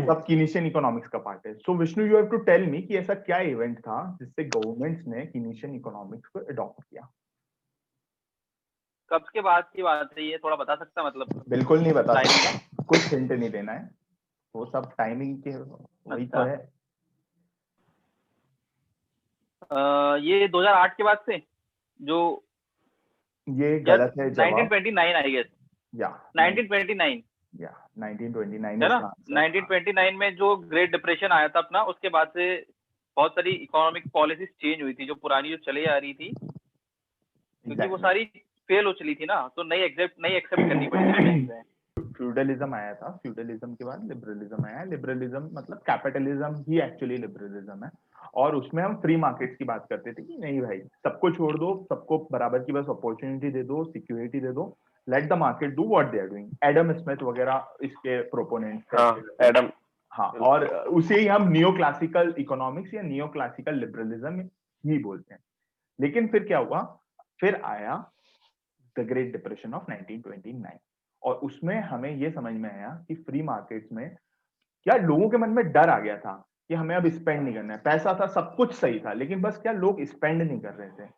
सब कीनेशियन इकोनॉमिक्स का पार्ट है। So Vishnu, you have to tell me कि ऐसा क्या इवेंट था जिससे गवर्नमेंट्स ने कीनेशियन इकोनॉमिक्स को अडॉप्ट किया। कब के बाद की बात है ये, थोड़ा बता सकता? मतलब बिल्कुल नहीं बता सकता, कुछ हिंट नहीं देना है, वो सब टाइमिंग के वही तो है। ये 2008 के बाद से जो ये गलत है जवाब। 1929 आई गेस। या 1929 या 1929 है ना। 1929 में जो ग्रेट डिप्रेशन आया था अपना, उसके बाद से बहुत सारी इकोनॉमिक पॉलिसीज चेंज हुई थी, जो पुरानी जो चली आ रही थी, क्योंकि वो सारी फेल हो चली थी ना, तो नई एक्सेप्ट करनी पड़ी। फ्यूडलिज्म आया था, फ्यूडलिज्म के बाद लिबरलिज्म आया। लिबरलिज्म मतलब कैपिटलिज्म ही एक्चुअली लिबरलिज्म है। और उसमें हम फ्री मार्केट्स की बात करते थे कि नहीं भाई, सबको छोड़ दो, सबको बराबर की बस अपॉर्चुनिटी दे दो, सिक्योरिटी दे दो, let the market do what they are doing. Adam Smith वगैरह इसके प्रोपोनेंट्स थे। एडम, हाँ, और उसे ही हम नियो क्लासिकल इकोनॉमिक्स या नियो क्लासिकल लिबरलिज्म ही बोलते हैं। लेकिन फिर क्या हुआ? फिर आया द ग्रेट डिप्रेशन ऑफ 1929, और उसमें हमें ये समझ में आया कि फ्री मार्केट्स में क्या लोगों के मन में डर आ गया था कि हमें अब स्पेंड नहीं करना है। पैसा था, सब कुछ सही था, लेकिन बस क्या लोग स्पेंड नहीं कर रहे थे,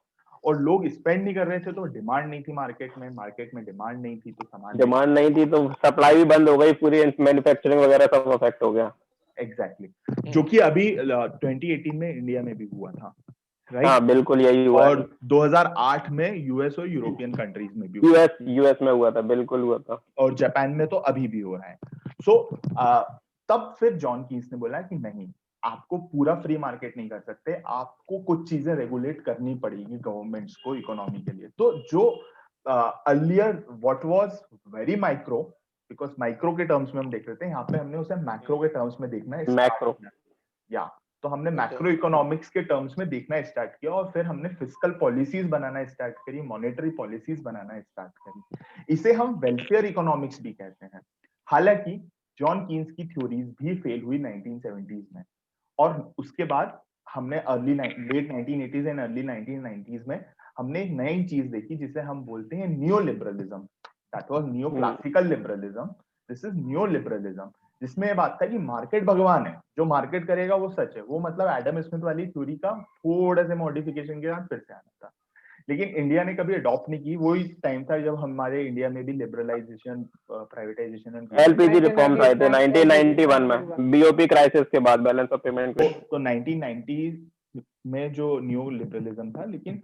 और लोग स्पेंड नहीं कर रहे थे तो डिमांड नहीं थी मार्केट में डिमांड नहीं थी तो सामान डिमांड नहीं थी तो सप्लाई भी बंद हो गई, पूरी मैन्युफैक्चरिंग वगैरह सब अफेक्ट हो गया। एग्जैक्टली, जो कि अभी 2018 में इंडिया में भी हुआ था, राइट? हाँ बिल्कुल यही हुआ। और 2008 में यूएस और यूरोपियन कंट्रीज में भी यूएस में हुआ था, बिल्कुल हुआ था, और जापान में तो अभी भी हो रहा है। सो तब फिर जॉन कीन्स ने बोला कि नहीं, आपको पूरा फ्री मार्केट नहीं कर सकते, आपको कुछ चीजें रेगुलेट करनी पड़ेगी गवर्नमेंट्स को इकोनॉमी के लिए। तो जो earlier what was very micro, because micro के टर्म्स में हम देख रहे थे, यहाँ पे हमने उसे मैक्रो के टर्म्स में देखना है। मैक्रो या तो हमने मैक्रो इकोनॉमिक्स के टर्म्स में देखना स्टार्ट किया और फिर हमने फिस्कल पॉलिसीज बनाना स्टार्ट करी, मॉनेटरी पॉलिसीज बनाना स्टार्ट करी। इसे हम वेलफेयर इकोनॉमिक्स भी कहते हैं। हालांकि जॉन कीन्स की थ्योरीज भी फेल हुई 1970s में, और उसके बाद हमने late 1980s and early 1990s में हमने एक नई चीज देखी जिसे हम बोलते हैं new liberalism. That was new classical liberalism, this is new liberalism, जिसमें ये बात था कि मार्केट भगवान है, जो मार्केट करेगा वो सच है। वो मतलब एडम स्मिथ वाली थ्योरी का थोड़ा से मॉडिफिकेशन के साथ फिर से आना था, लेकिन इंडिया ने कभी अडॉप्ट नहीं की। वही टाइम था जब हमारे इंडिया में भी liberalisation, privatisation and LPG reforms आए थे 1991 में, बीओपी क्राइसिस के बाद, बैलेंस ऑफ पेमेंट। तो 1990 में जो न्यू लिबरलिज्म था, लेकिन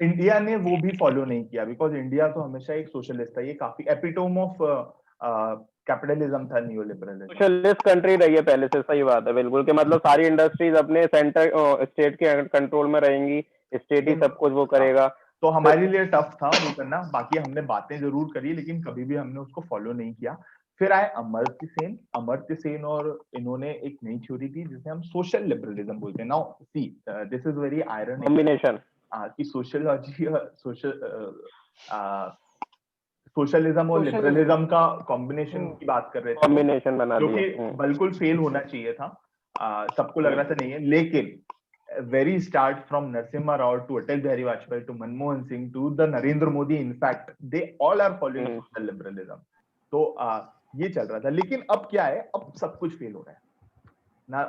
इंडिया ने वो भी फॉलो नहीं किया, बिकॉज इंडिया तो हमेशा एक सोशलिस्ट था। ये काफी एपिटोम ऑफ कैपिटलिज्म था न्यू लिबरलिज्म। सोशलिस्ट कंट्री रही है पहले से, सही बात है बिल्कुल, कि मतलब सारी इंडस्ट्रीज अपने सेंटर स्टेट के कंट्रोल में रहेंगी, स्टेट ही सब कुछ वो करेगा। तो हमारे लिए टफ था वो करना। बाकी हमने बातें जरूर करी, लेकिन कभी भी हमने उसको फॉलो नहीं किया। फिर आए अमर्त्य सेन और इन्होंने एक नई थ्योरी दी जिसे हम सोशल लिबरलिज्म बोलते हैं। Now see, this is very ironic combination कि सोशलिज्म और लिबरलिज्म का कॉम्बिनेशन की बात कर रहे थे, कॉम्बिनेशन बना जो दिया, कि बिल्कुल फेल होना चाहिए था। सबको लग रहा था नहीं है, लेकिन very start from Narasimha Rao to Atal Bihari Vajpayee to Manmohan Singh to the Narendra Modi, in fact they all are following social liberalism। तो ये चल रहा था, लेकिन अब क्या है, अब सब कुछ फेल हो रहा है ना।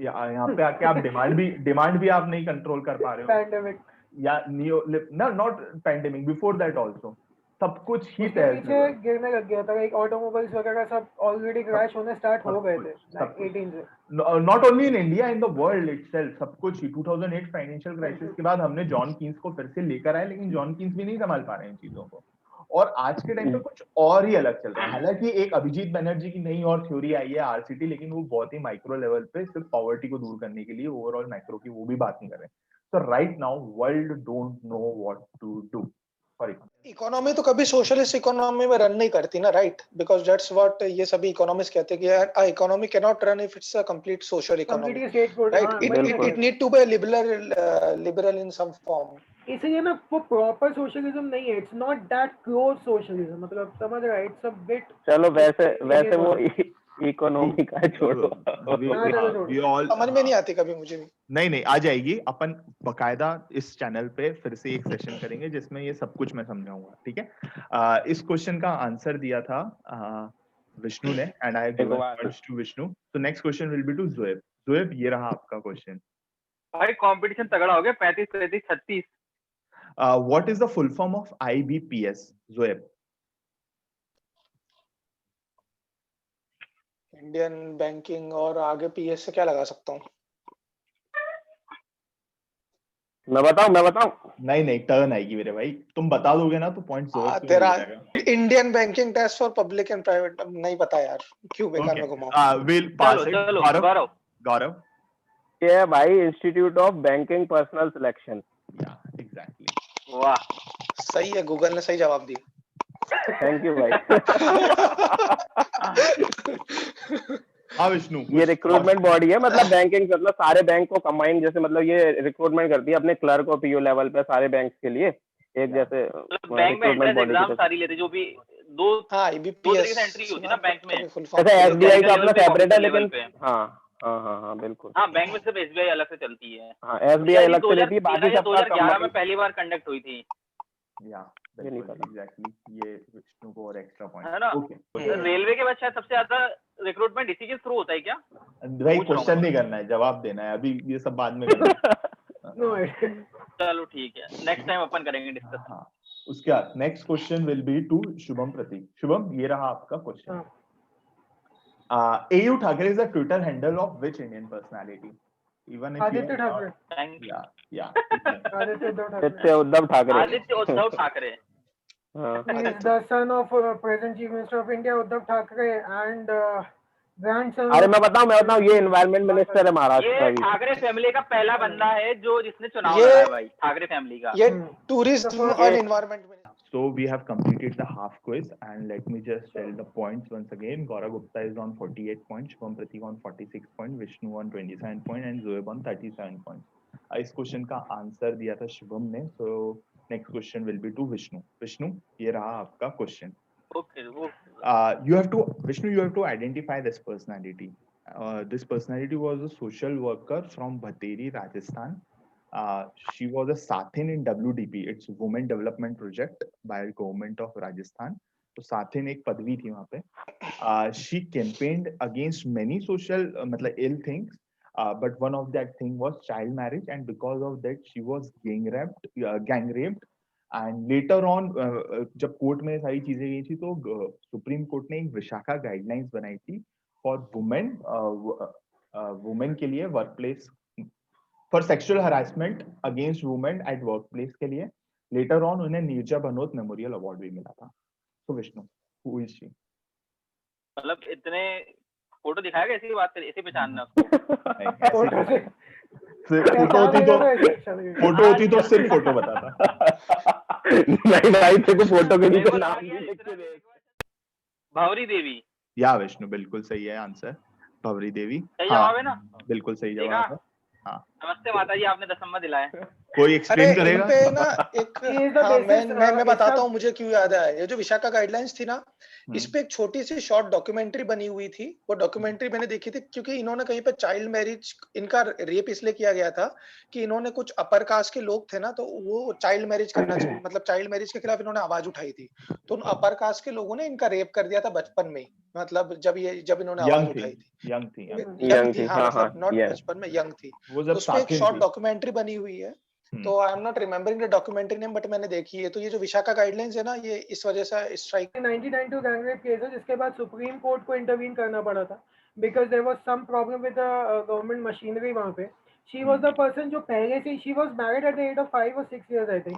यहाँ पे आके आप डिमांड भी आप नहीं कंट्रोल कर पा रहे हो, पैंडेमिक या not pandemic, before that also सब कुछ ही पीछे गिरने लग गया था। एक ऑटोमोबाइल्स वगैरह सब ऑलरेडी क्रैश होने स्टार्ट हो गए थे 18 से। Not only in India, in the world itself सब कुछ ही। 2008 फाइनेंशियल क्राइसिस के बाद हमने जॉन कीन्स को फिर से लेकर आए, लेकिन जॉन कीन्स भी नहीं संभाल पा रहे हैं इन चीजों को, और आज के टाइम पे कुछ और ही अलग चल रहा है। हालांकि एक अभिजीत बनर्जी की नई और थ्योरी आई है आरसीटी, लेकिन वो बहुत ही माइक्रो लेवल पे सिर्फ पॉवर्टी को दूर करने के लिए, ओवरऑल मैक्रो की वो भी बात नहीं कर रहे। So right now world don't know what to do. Economy तो कभी सोशलिस्ट इकोनॉमी में रन नहीं करती ना, राइट? बिकॉज दैट्स व्हाट ये सभी इकोनॉमिस्ट कहते हैं कि a economy cannot run if it's a complete social economy, right? It need to be liberal in some form। इसलिए ना वो प्रॉपर सोशलिज्म नहीं है, it's not that close socialism, मतलब समझ रहा है, इट्स अ बिट। चलो वैसे वो इकोनॉमी का छोड़ो, समझ में नहीं आती कभी मुझे भी। नहीं आ जाएगी, अपन बकायदा इस चैनल पे फिर से एक सेशन करेंगे जिसमें ये सब कुछ मैं समझाऊंगा, ठीक है। इस क्वेश्चन का आंसर दिया था विष्णु ने, and I give words to Vishnu. तो next question will be to Zoeb. Zoeb, ये रहा आपका क्वेश्चन। भाई कंपटीशन तगड़ा हो गया, 35 33 36। What is the full form of IBPS, Zoeb? Indian banking, और आगे PS से क्या लगा सकता हूँ? मैं बताऊं? नहीं टर्न आएगी मेरे भाई, तुम बता दोगे ना तो पॉइंट ज़ोएब तेरा Indian banking test for public and private नहीं पता यार, क्यों बेकार में घुमाओ। Will pass it. गौरव ये है भाई institute of banking personal selection. या एग्जैक्टली, वाह सही है, गूगल ने सही जवाब दिया। थैंक यू भाई। हाँ विष्णु, ये रिक्रूटमेंट बॉडी है, मतलब बैंकिंग, मतलब सारे बैंक को कंबाइन, जैसे मतलब ये रिक्रूटमेंट करती है अपने क्लर्क और PO लेवल पे सारे बैंक्स के लिए, एक जैसे बैंक में एंट्रेंस एग्जाम सारी लेते, जो भी दो IBPS एंट्री होती है ना बैंक में। जैसे SBI का अपना सेपरेट है, लेकिन हाँ बिल्कुल। हाँ, बैंक में सिर्फ SBI अलग से चलती है। हाँ, SBI अलग से लेती है, बाकी सब 2011 में पहली बार कंडक्ट हुई थी। या ये नहीं पता एग्जैक्टली, ये विष्णु को और एक्स्ट्रा पॉइंट है ना। रेलवे के बाद शायद सबसे ज्यादा रिक्रूटमेंट इसी के थ्रू होता है क्या? भाई क्वेश्चन नहीं करना है, जवाब देना है, अभी ये सब बाद में करना है। चलो ठीक है, नेक्स्ट टाइम अपन करेंगे डिस्कस। हाँ, उसके बाद next question will be to Shubham Prateek. Shubham, ये रहा आपका question. AU Thackeray is the Twitter handle of which Indian personality? Even if Aditya Thackeray. Aditya Uddhav Thackeray. Aditya Uddhav Thackeray. He is the son of present Chief Minister of India Uddhav Thackeray and grandson। अरे मैं बताऊं, ये environment minister है महाराष्ट्र का। ये Thackeray family का पहला बंदा है जो जिसने चुनाव लड़ा है भाई, ठाकरे फैमिली का। ये टूरिज्म और environment minister. So we have completed the half quiz, and let me just tell the points once again. Gaurav Gupta is on 48 points, Shubham Pratik on 46 points, Vishnu on 27 points, and Zoeb on 37 points. इस question का answer दिया था शुभम ने, so next question will be to Vishnu. Vishnu, ये रहा आपका question. Okay. You have to identify this personality. This personality was a social worker from Bhateri, Rajasthan. She was a Sathin in WDP. It's Women Development Project by Government of Rajasthan. तो Sathin एक पदवी थी वहाँ पे. She campaigned against many social मतलब ill things. But one of that thing was child marriage, and because of that she was gang raped. And later on, जब court में सारी चीजें गई थी तो सुप्रीम कोर्ट ने एक विशाखा गाइडलाइंस बनाई थी फॉर वुमेन के लिए work place for sexual harassment against women at work place के लिए. लेटर ऑन उन्हें नीरजा भनोत मेमोरियल अवार्ड भी मिला था. तो विष्णु, हु इज शी? मतलब इतने फोटो दिखाया गया, ऐसी बात करी, ऐसे पहचानना उसको? फोटो होती तो सिर्फ फोटो बताता. नहीं भाई, तेरे को फोटो के नीचे नाम लिख के दे. भंवरी देवी. या विष्णु, बिल्कुल सही है आंसर. भंवरी देवी सही जवाब है ना? बिल्कुल सही जवाब है. हाँ, नमस्ते माता जी, आपने 10 नंबर दिलाए. कोई एक्सप्लेन करेगा? पे ना एक मैं बताता हूँ मुझे क्यों याद आया. ये जो विशाखा गाइडलाइंस थी ना, इस पे एक छोटी सी शॉर्ट डॉक्यूमेंट्री बनी हुई थी. वो डॉक्यूमेंट्री मैंने देखी थी क्योंकि इन्होंने कहीं पे चाइल्ड मैरिज, इनका रेप इसलिए किया गया था कि इन्होंने कुछ अपर कास्ट के लोग थे ना, तो वो चाइल्ड मैरिज करना मतलब चाइल्ड मैरिज के खिलाफ इन्होंने आवाज उठाई थी. तो उन अपर कास्ट के लोगों ने इनका रेप कर दिया था बचपन में, मतलब जब इन्होंने आवाज उठाई थी. यंग थी. नॉट बचपन में, यंग थी. उस पे एक शॉर्ट डॉक्यूमेंट्री बनी हुई है. तो आई am not remembering the documentary name, but मैंने देखी है. तो ये जो विशाखा गाइडलाइंस है ना, ये इस वजह से स्ट्राइक 1992 गैंग रेप केस है, जिसके बाद सुप्रीम कोर्ट को इंटरवीन करना पड़ा था because there was some problem with the government machinery वहां पे. शी वाज द पर्सन जो पहले से, she was married at the age of 5 or 6 years I think.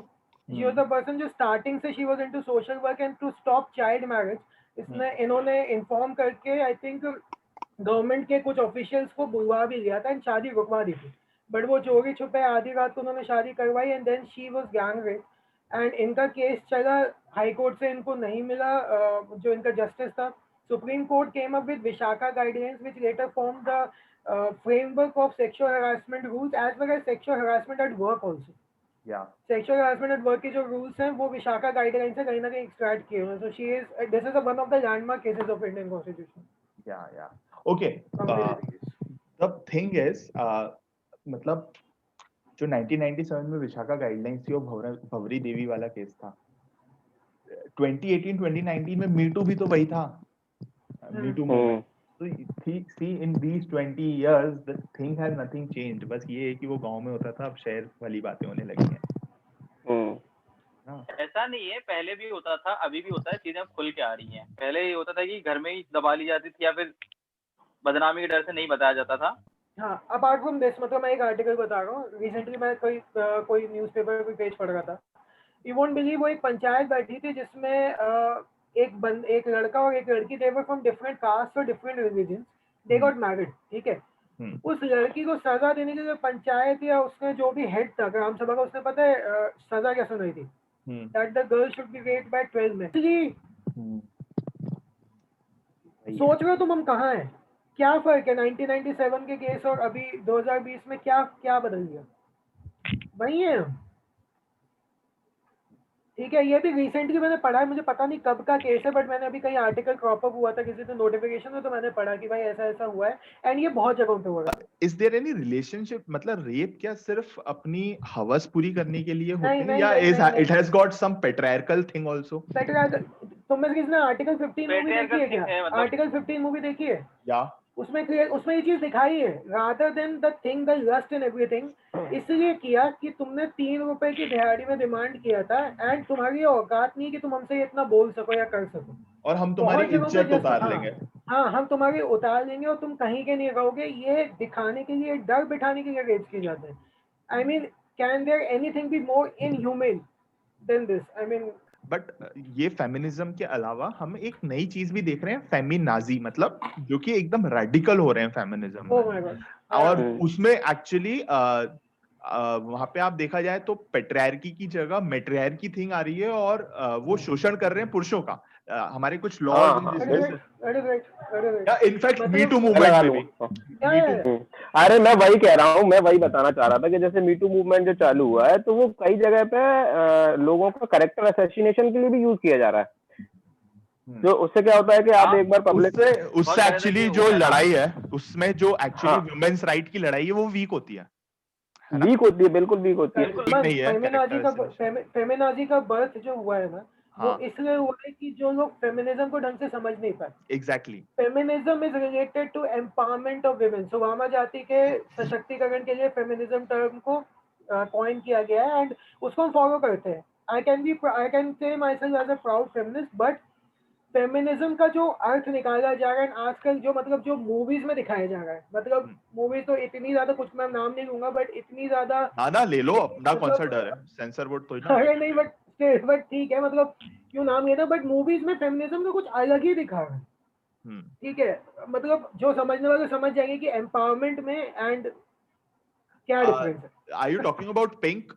She was the person जो स्टार्टिंग से she was into social work and to stop child marriage. इन्होंने inform करके I think government के कुछ officials को बुलवा भी लिया था एंड शादी रुकवा दी थी. बट वो चोरी छुपे आधी रात को उन्होंने शादी करवाई and then she was gang rape. And इनका केस चला हाई कोर्ट से, इनको नहीं मिला जो इनका जस्टिस था. Supreme court came up with Vishakha guidelines which later form the framework of sexual harassment rules as well as sexual harassment at work also. Sexual harassment at work के जो रूल्स हैं वो विशाखा गाइडलाइंस से कहीं ना कहीं एक्सट्रैक्ट किए हुए हैं. So she is, this is one of the landmark cases of Indian constitution. या ओके. द थिंग इज मतलब जो 1997 में विशाखा गाइडलाइंस थी, वो भंवरी देवी वाला केस था. 2018-2019 में मीटू भी तो वही था. Me too movement. तो सी इन दीस 20 years the thing has nothing changed. बस ये है कि वो गांव में होता था, अब शहर वाली बातें होने लगी हैं. ऐसा नहीं है, पहले भी होता था, अभी भी होता है. चीजें अब खुल के आ रही हैं. पहले ये होता था कि घर में ही दबा ली जाती थी या फिर बदनामी के डर से नहीं बताया जाता था. हाँ, अपार्ट फ्रॉम दिस, मतलब मैं एक आर्टिकल बता रहा हूँ. रिसेंटली मैं कोई न्यूज़पेपर कोई पेज पढ़ रहा था. यू वोंट बिलीव, वो एक पंचायत बैठी थी जिसमें एक लड़का और एक लड़की, दे वर फ्रॉम डिफरेंट कास्ट और different religion, they got married. ठीक है. उस लड़की को सजा देने के लिए पंचायत या उसने जो भी हेड था ग्राम सभा का, उसने पता है सजा क्या सुनाई थी? That the girl should be raped by 12 men. सोच रहे हो तुम हम कहाँ हैं? क्या फर्क है 1997 के केस और अभी 2020 में? क्या बदल गया? वही है हम. ठीक है. ये भी रिसेंटली मैंने पढ़ा है, मुझे पता नहीं कब का केस है, बट मैंने अभी कहीं आर्टिकल क्रॉप अप हुआ था किसी से नोटिफिकेशन में, तो मैंने पढ़ा कि भाई ऐसा हुआ है. एंड ये बहुत जगहों पे हो रहा है. Is there any relationship? मतलब रेप क्या सिर्फ अपनी हवस पूरी करने के लिए होती है, या it has got some patriarchal thing also? तुमने किसने आर्टिकल 15 मूवी देखी है क्या? आर्टिकल 15 मूवी देखी है? या उसमें ये चीज दिखाई है, rather than the thing the lust in everything. इसलिए किया कि तुमने 3 रुपए की दिहाड़ी में डिमांड किया था एंड तुम्हारी औकात नहीं कि तुम हमसे इतना बोल सको या कर सको, और हम तुम्हारी इज्जत उतार लेंगे. हाँ, हम तुम्हारी उतार लेंगे और तुम कहीं के नहीं रहोगे. ये दिखाने के लिए, डर बिठाने के लिए रेप किए जाते हैं. I mean, can there anything be more inhuman than this? I mean, but ये फेमिनिज्म के अलावा हम एक नई चीज भी देख रहे हैं, फेमिनाजी, मतलब जो कि एकदम रेडिकल हो रहे हैं फेमिनिज्म में. और उसमें एक्चुअली वहां पे आप देखा जाए तो पेट्रियार्की की जगह मेट्रियार्की थिंग आ रही है और वो शोषण कर रहे हैं पुरुषों का। हमारे कुछ laws in fact me too movement में भी अरे मैं वही कह रहा हूँ, मैं वही बताना चाह रहा था कि जैसे मी टू मूवमेंट जो चालू हुआ है तो वो कई जगह पे लोगों का कैरेक्टर असैसिनेशन के लिए भी यूज किया जा रहा है। तो उससे क्या होता है कि आप एक बार पब्लिक उससे एक्चुअली जो लड़ाई है उसमें जो एक्चुअली वुमेन्स राइट की लड़ाई है वो वीक होती है, बिल्कुल वीक होती है। फेमिनाजी का बर्थ जो हुआ है ना, वो इसलिए हुआ है कि जो लोग फेमिनिज्म को ढंग से समझ नहीं पाए। Exactly, feminism is related to empowerment of women, so वामा जाति के सशक्तिकरण के लिए फेमिनिज्म टर्म को कॉइन किया गया है एंड उसको हम फॉलो करते हैं। I can say myself as a proud feminist, but feminism का जो अर्थ निकाला जा रहा है आजकल, जो मतलब जो मूवीज में दिखाया जा रहा है, मतलब मूवीज तो इतनी ज्यादा, कुछ मैं नाम नहीं लूंगा, बट इतनी ज्यादा ना ले लो, अपना कौन सा डर है, सेंसर बोर्ड तो ना। अरे नहीं, बट ठीक है, मतलब क्यों नाम लेना, बट मूवीज में फेमिनिज्म का कुछ अलग ही दिखा रहा है। ठीक है, मतलब जो समझने वाले समझ जाएंगे कि एम्पावरमेंट में एंड क्या डिफरेंस है। Are you talking about pink?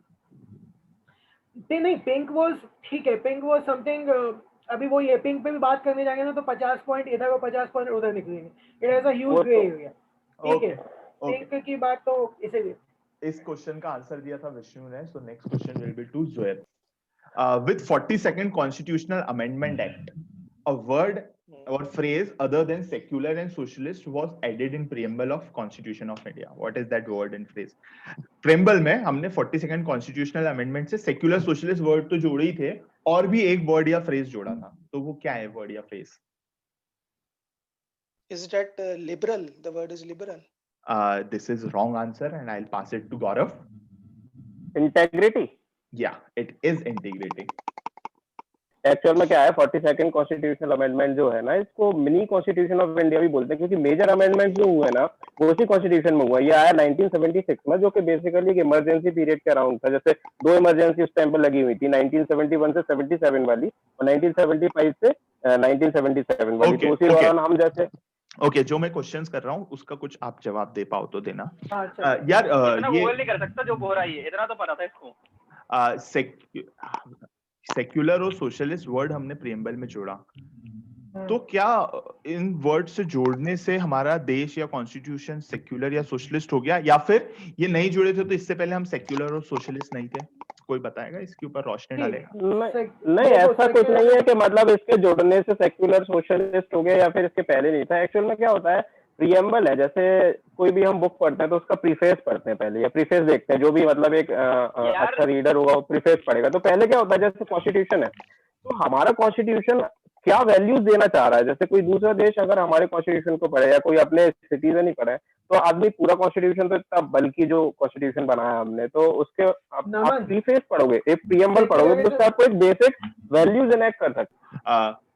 नहीं, पिंक वाज ठीक है, पिंक वाज समथिंग। अभी वो ये पिंक पे भी बात करने जाएंगे ना तो 50 पॉइंट इधर और 50 पॉइंट उधर निकलेंगे। It has a huge grey area. ठीक है, पिंक की बात तो इसीलिए। इस क्वेश्चन का आंसर दिया था विष्णु ने, so next question will be to Joel. With 42nd Constitutional Amendment Act, a word or phrase other than secular and socialist was added in preamble of Constitution of India. What is that word and phrase? Preamble में हमने 42nd Constitutional Amendment से secular socialist word तो जोड़े ही थे, और भी एक word या phrase जोड़ा था, तो वो क्या है word या phrase? Is that liberal? The word is liberal. This is wrong answer and I'll pass it to Gaurav. Integrity. Yeah, it is integrity. Actual में क्या है, 42nd कॉन्स्टिट्यूशनल अमेंडमेंट जो है ना, इसको मिनी कॉन्स्टिट्यूशन ऑफ इंडिया भी बोलते हैं, क्योंकि मेजर अमेंडमेंट जो हुए ना वो उसी कॉन्स्टिट्यूशन में हुआ। ये आया 1976 में, जो कि बेसिकली एक इमरजेंसी पीरियड के अराउंड था। जैसे दो इमरजेंसी उस टाइम पर लगी हुई थी, 1971 से 77 वाली और 1975 से 1977 वाली। तो उसी दौरान हम जैसे जो मैं क्वेश्चंस कर रहा हूँ उसका कुछ आप जवाब दे पाओ तो देना। यार ये नहीं कर सकता जो बोल रहा है, इतना तो पता था इसको। सेक्युलर और सोशलिस्ट वर्ड हमने प्रीएम्बल में जोड़ा, तो क्या इन वर्ड से जोड़ने से हमारा देश या कॉन्स्टिट्यूशन सेक्युलर या सोशलिस्ट हो गया, या फिर ये नहीं जुड़े थे तो इससे पहले हम सेक्युलर और सोशलिस्ट नहीं थे? कोई बताएगा इसके ऊपर, रोशनी डालेगा? नहीं, ऐसा कुछ नहीं है कि मतलब इसके जोड़ने से सेक्युलर सोशलिस्ट हो गया या फिर इसके पहले नहीं था। एक्चुअल में क्या होता है, प्रीएम्बल है, जैसे कोई भी हम बुक पढ़ते हैं तो उसका प्रीफेस पढ़ते हैं पहले, या प्रीफेस देखते हैं। जो भी मतलब एक अच्छा रीडर होगा वो प्रीफेस पढ़ेगा। तो पहले क्या होता है, जैसे कॉन्स्टिट्यूशन है, तो हमारा कॉन्स्टिट्यूशन क्या वैल्यूज देना चाह रहा है। जैसे कोई दूसरा देश अगर हमारे कॉन्स्टिट्यूशन को पढ़े या कोई अपने सिटीजन ही पढ़े, तो आदमी पूरा कॉन्स्टिट्यूशन तो इतना बल्कि जो कॉन्स्टिट्यूशन बनाया हमने, तो उसके आप प्रीफेस पढ़ोगे, एक प्रीएम्बल पढ़ोगे, तो उससे आपको एक बेसिक वैल्यूज इनेक्ट कर सकते।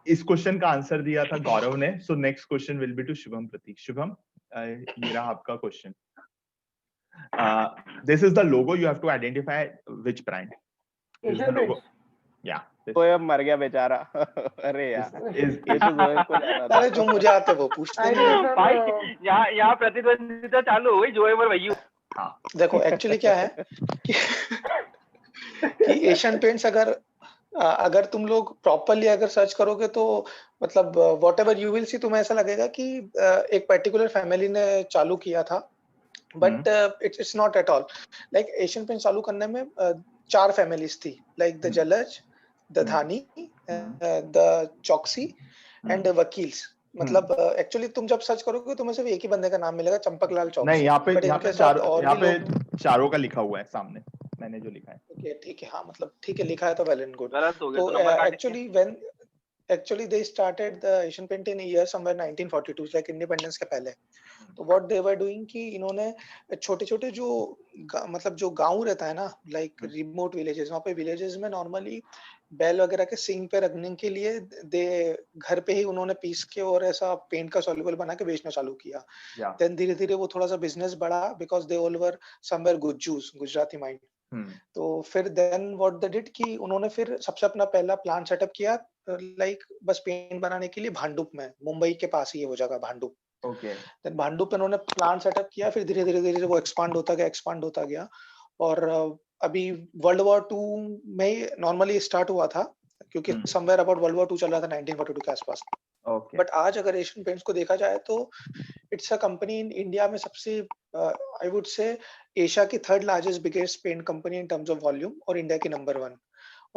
इस क्वेश्चन का आंसर दिया था गौरव ने, so next question will be to Shubham Prateek. Shubham, ये रहा आपका question. This is the logo, you have to identify which brand is the logo. या कोई अब मर गया बेचारा। अरे यार, अरे जो मुझे आते वो पूछते हैं भाई। यहाँ प्रतिद्वंदिता चालू हो गई जोए और भैयू। देखो एक्चुअली क्या है कि एशियन पेंट्स अगर तुम लोग प्रॉपरली अगर सर्च करोगे तो मतलब व्हाटएवर यू विल सी, तुम्हें ऐसा लगेगा कि एक पर्टिकुलर फैमिली ने चालू किया था, but it's not at all. Like Asian paint चालू करने में 4 फैमिलीज थी, like the Jalaj, the Dhani, the Choksi and वकील्स। मतलब एक्चुअली तुम जब सर्च करोगे तुम्हें सिर्फ एक ही बंदे का नाम मिलेगा, चंपकलाल चौकसी। नहीं, यहाँ पे चारों का लिखा हुआ है सामने, मैंने जो लिखा है। ओके ठीक है, हाँ मतलब ठीक है, लिखा है तो वेल एंड गुड। तो actually they started the Asian paint in year somewhere 1942, like independence के पहले। तो व्हाट दे वर डूइंग कि इन्होंने छोटे-छोटे जो मतलब जो गांव रहता है ना, लाइक रिमोट विलेजेस, वहाँ पे विलेजेस में नॉर्मली बैल वगैरह के सिंग पे रखने के लिए घर पे ही उन्होंने पीस के और ऐसा पेंट का सॉल्युबल बना के बेचना चालू किया। देन धीरे-धीरे वो थोड़ा सा बिजनेस बढ़ा, because they all were somewhere गुज्जूस, गुजराती माइंड। तो फिर देन व्हाट दे डिड कि उन्होंने फिर सबसे अपना पहला प्लांट सेटअप किया, लाइक बस पेंट बनाने के लिए भांडुप में, मुंबई के पास ही है वो जगह भांडुप। ओके देन भांडुप पे उन्होंने प्लांट सेटअप किया, फिर धीरे धीरे वो एक्सपांड होता गया और अभी वर्ल्ड वॉर 2 में नॉर्मली स्टार्ट हुआ था, क्योंकि समवेयर अबाउट वर्ल्ड वॉर 2 चल रहा था 1942 के आसपास। ओके बट आज अगर एशियन पेंट्स को देखा जाए तो it's a company in India में सबसे आई वुड से एशिया की third largest biggest paint company in terms of volume और इंडिया की नंबर 1।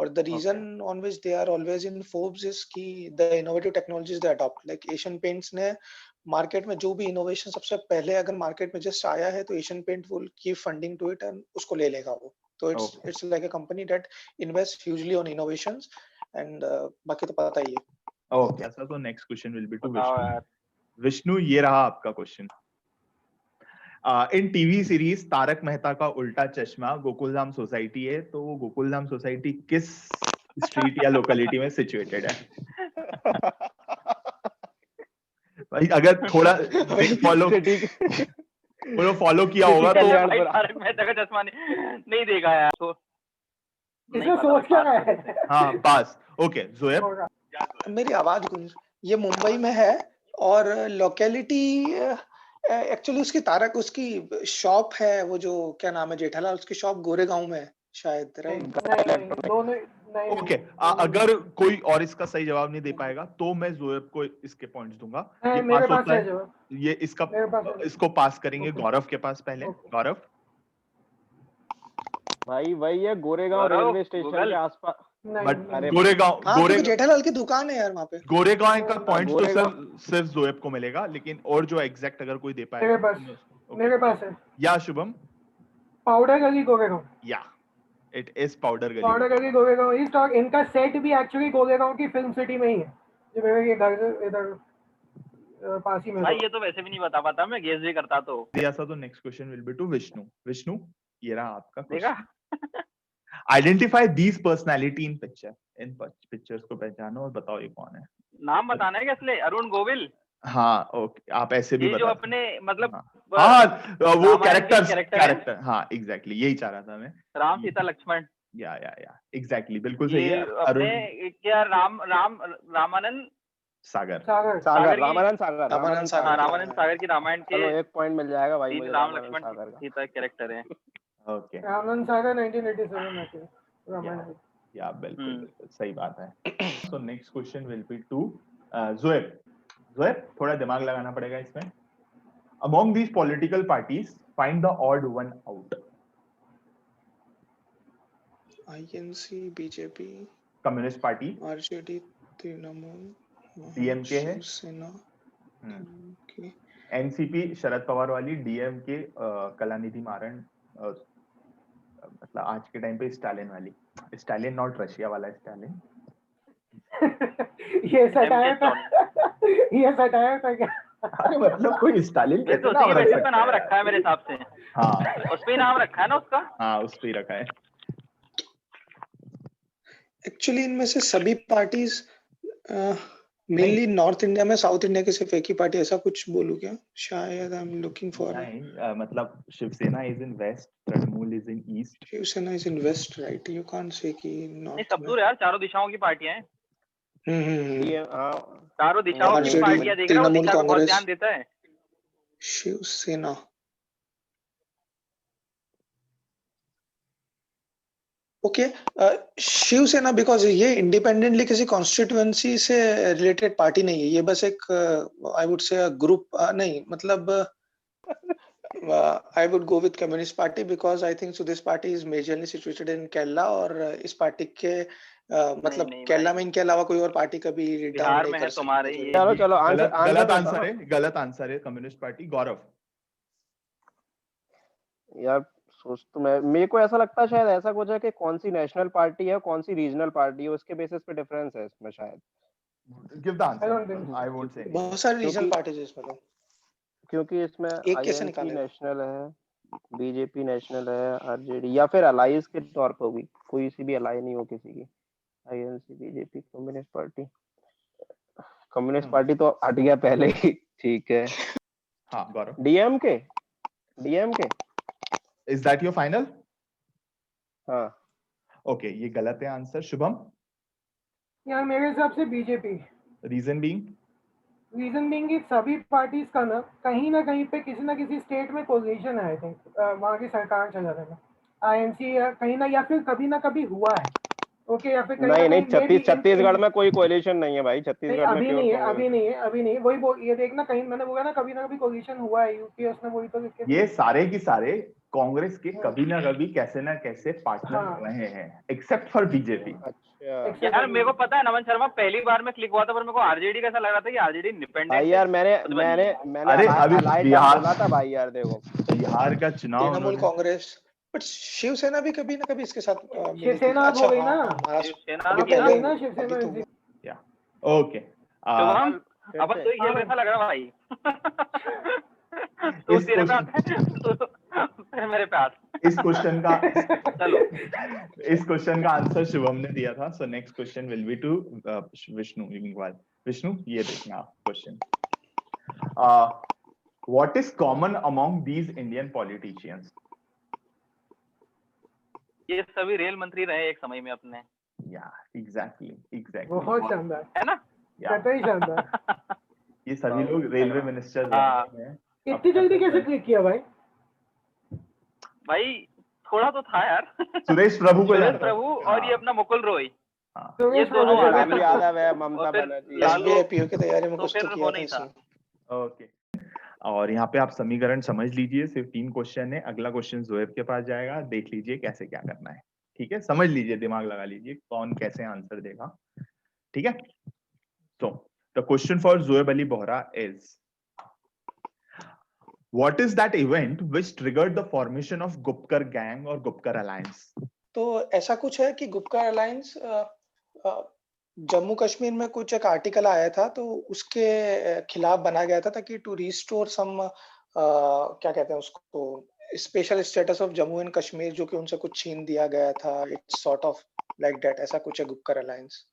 और the reason on which they are always in Forbes is कि the innovative technologies they adopt. Like Asian Paints ने market में जो भी innovation सबसे पहले अगर मार्केट में जस्ट आया है तो Asian paint will keep funding to it and उसको ले लेगा वो। तो it's like a company that invest hugely on innovations and बाकी तो पता ही है। ओके सर, तो next question will be to Vishnu. Vishnu, ये रहा आपका क्वेश्चन। In TV series Taarak Mehta Ka Ooltah Chashmah Gokuldham society है, तो वो गोकुलधाम सोसाइटी किस स्ट्रीट या लोकेलिटी में सिचुएटेड है? भाई अगर थोड़ा फॉलो किया होगा तो तारक मेहता का चश्मा नहीं देखा यार तो इसमें सोच क्या रहा है? हाँ पास। ओके ज़ोएब, मेरी आवाज गूंज, ये मुंबई में है और लोकेलिटी एक्चुअली उसकी तारक उसकी शॉप है, वो जो क्या नाम है जेठालाल, उसकी शॉप गोरेगांव में है शायद, राइट? दोनों ओके अगर कोई और इसका सही जवाब नहीं दे पाएगा तो मैं ज़ोएब को इसके पॉइंट्स दूंगा। ये मेरे पास पास होता है है, जवाब। ये इसका इसको पास करेंगे गौरव के पास पहले। गौरव भाई वही है गोरेगांव रेलवे स्टेशन के आसपास। बट गोरेगांव जेठालाल की दुकान है यार वहाँ पे। गोरेगांव का पॉइंट्स तो सिर्फ ज़ोएब को मिलेगा, लेकिन और जो एग्जैक्ट अगर कोई दे पाएगा मेरे पास है। या शुभम? पाउडर गली गोरेगांव। या इट इज पाउडर गली गोरेगांव। इस टॉक इनका सेट भी एक्चुअली गोरेगांव की फिल्म सिटी में ही है, जो मेरे घर से इधर पास ही में। भाई ये तो वैसे भी नहीं बता पाता, मैं गेस भी करता तो। ऐसा तो next question will be to Vishnu. Vishnu, ये रहा आपका देखा। Identify these personality in picture. इन पिक्चर्स को पहचानो और बताओ ये कौन है। नाम बताना है क्या इसलिए? अरुण गोविल। हाँ ओके, आप ऐसे भी ये बता जो अपने मतलब हाँ वो कैरेक्टर हाँ एग्जैक्टली यही चाह रहा था मैं। राम सीता लक्ष्मण। या एग्जैक्टली बिल्कुल सही है। अपने क्या रामानंद सागर की रामायण के। चलो एक पॉइंट मिल जाएगा भाई मुझे। राम लक्ष्मण सीता कैरेक्टर है। ओके रामानंद सागर 1987 में थे रामायण। या बिल्कुल सही बात है। So next question will be to Zoeb. Zoeb थोड़ा दिमाग लगाना पड़ेगा इसमें। Among these political parties, find the odd one out. INC, BJP, Communist Party, RJD, Trinamool, DMK है, सेना, NCP शरद पवार वाली, DMK कलानिधि मारन, मतलब आज के टाइम पे स्टालिन वाली। स्टालिन नॉट रशिया वाला स्टालिन। ये सटायर था क्या? अरे मतलब कोई स्टालिन पे नाम रखा है मेरे हिसाब से। हाँ उस पे नाम रखा है ना उसका। हाँ उस पे रखा है। एक्चुअली इनमें से सभी पार्टीज मेनली नॉर्थ इंडिया में, साउथ इंडिया की सिर्फ एक ही पार्टी, ऐसा कुछ बोलूं क्या? शायद आई एम लुकिंग फॉर। नहीं मतलब Shiv Sena is in west, Trinamool is in east. Shiv Sena is in west, right? You can't say कि नॉर्थ। सब दूर यार, चारों दिशाओं की पार्टियां हैं। चारों दिशाओं की पार्टियां देख रहा हूं, दिशा को बहुत ध्यान देता है। शिवसेना ओके शिवसेना बिकॉज ये इंडिपेंडेंटली किसी कॉन्स्टिट्यूएंसी से रिलेटेड पार्टी नहीं है, ये बस एक आई वुड से ग्रुप नहीं, मतलब I would go with Communist Party because I think so this party is majorly situated in Kerala और इस पार्टी के मतलब केरला में इनके अलावा कोई और पार्टी कभी रिटर्न नहीं कर सकती। चलो गलत आंसर है कम्युनिस्ट पार्टी। गौरव यार सोच तो मेरे को ऐसा लगता है शायद ऐसा कुछ है कि कौन सी नेशनल पार्टी है कौन सी रीजनल पार्टी है, उसके बेसिस पे डिफरेंस है इसमें शायद। Give the answer. I won't say बहुत सारी रीजनल पार्टीज है इसमें, क्योंकि इसमें आईएनसी नेशनल है, बीजेपी नेशनल है, आरजेडी या फिर अलाइज के तौर पर होगी, कोई सी भी अलाई नहीं हो किसी की। INC, BJP, communist party. Communist party तो हट गया पहले ही, ठीक है। हाँ Gaurav. DMK is that your final? हाँ ओके ये गलत है आंसर। शुभम? यार मेरे हिसाब से BJP. Reason being? Reason being सभी पार्टीज का ना कहीं पे किसी ना किसी स्टेट में पोजीशन है, आई थिंक वहाँ की सरकार चलाने में, आईएनसी या कहीं ना, या फिर कभी ना कभी हुआ है। ओके, या फिर कहीं ना नहीं कहीं छत्तीसगढ़ में कोई कोalition नहीं है भाई, छत्तीसगढ़ में अभी प्योर नहीं है, कांग्रेस। अभी नहीं वही ये देखना, कहीं मैंने बोला ना कभी कोलिशन हुआ है, यूपीएस ने वही तो ये सारे की सारे कांग्रेस के कभी ना कभी कैसे ना कैसे पार्टनर रहे हैं, एक्सेप्ट फॉर बीजेपी। अच्छा यार मेरे को पता है नमन शर्मा, पहली बार में क्लिक हुआ था, पर मेरे को आरजेडी कैसा लग रहा था कि आरजेडी इंडिपेंडेंट भाई यार मैंने अरे अभी बिहार बोला था भाई यार, देखो बिहार का चुनाव तृणमूल कांग्रेस, बट शिवसेना भी कभी ना कभी इसके साथ मिली थी। शिवसेना हो गई ना, महाराष्ट्र। ओके शुभम, अब तो ये कैसा लग रहा भाई? तू तेरे पे आता है, फिर मेरे पे आता। इस क्वेश्चन का चलो, इस क्वेश्चन का आंसर शुभम ने दिया था, so next question will be to Vishnu. Vishnu, ये देखना क्वेश्चन, what is common among these Indian politicians? ये सभी रेल मंत्री रहे एक समय में अपने। या एग्जैक्टली बहुत शानदार है ना, कतई शानदार। ये सभी लोग रेलवे मिनिस्टर रहे हैं। इतनी जल्दी कैसे क्लिक किया भाई? भाई थोड़ा तो था यार। सुरेश प्रभु को सुरेश प्रभु और ये अपना मुकुल रॉय, ये दोनों यादव है, ममता बनर्जी, एसबीआईपीओ की तैयारी में कुछ तो किया था इसने। ओके, और यहाँ पे आप समीकरण समझ लीजिए, सिर्फ 3 क्वेश्चन है। अगला क्वेश्चन जोएब के पास जाएगा, देख लीजिए कैसे क्या करना है। ठीक है, समझ लीजिए, दिमाग लगा लीजिए कौन कैसे आंसर देगा। ठीक है, तो the question for Zoeb Ali Bohra is, what is that event which triggered the formation of Gupkar gang or Gupkar alliance? तो ऐसा कुछ है कि गुपकर अलायंस जम्मू कश्मीर में कुछ एक आर्टिकल आया था, तो उसके खिलाफ बना गया था ताकि टू रिस्टोर सम क्या कहते हैं उसको, special status of Jammu and Kashmir, जो कि उनसे कुछ छीन दिया गया था। It's sort of like that, ऐसा कुछ है Gupkar alliance.